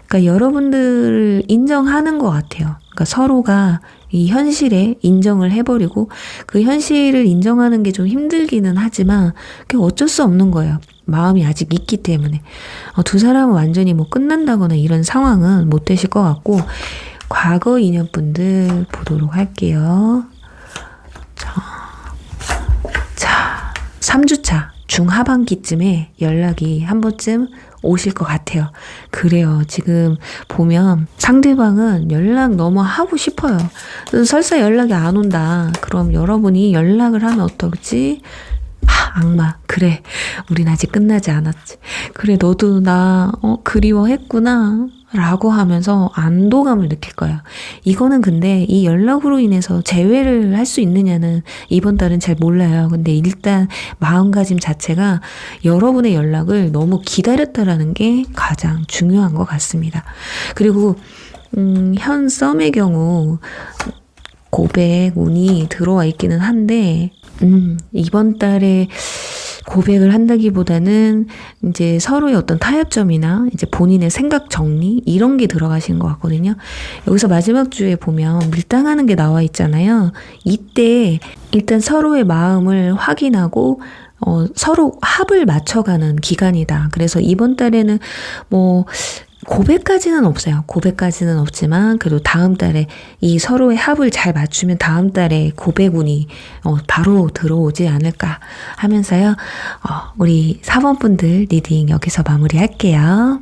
그러니까 여러분들을 인정하는 것 같아요. 그러니까 서로가 이 현실에 인정을 해버리고, 그 현실을 인정하는 게 좀 힘들기는 하지만 그게 어쩔 수 없는 거예요. 마음이 아직 있기 때문에. 두 사람은 완전히 뭐 끝난다거나 이런 상황은 못 되실 것 같고, 과거 인연분들 보도록 할게요. 자, 3주차 중하반기쯤에 연락이 한 번쯤 오실 것 같아요. 그래요. 지금 보면 상대방은 연락 너무 하고 싶어요. 설사 연락이 안 온다. 그럼 여러분이 연락을 하면 어떨지? 악마, 그래, 우린 아직 끝나지 않았지. 그래, 너도 나 그리워했구나 라고 하면서 안도감을 느낄 거예요. 이거는 근데 이 연락으로 인해서 재회를 할 수 있느냐는 이번 달은 잘 몰라요. 근데 일단 마음가짐 자체가 여러분의 연락을 너무 기다렸다라는 게 가장 중요한 것 같습니다. 그리고 현 썸의 경우 고백 운이 들어와 있기는 한데 이번 달에 고백을 한다기보다는 이제 서로의 어떤 타협점이나 이제 본인의 생각 정리 이런 게 들어가시는 것 같거든요. 여기서 마지막 주에 보면 밀당하는 게 나와 있잖아요. 이때 일단 서로의 마음을 확인하고 서로 합을 맞춰가는 기간이다. 그래서 이번 달에는 뭐 고백까지는 없어요. 고백까지는 없지만 그래도 다음 달에 이 서로의 합을 잘 맞추면 다음 달에 고백운이 바로 들어오지 않을까 하면서요. 우리 4번 분들 리딩 여기서 마무리할게요.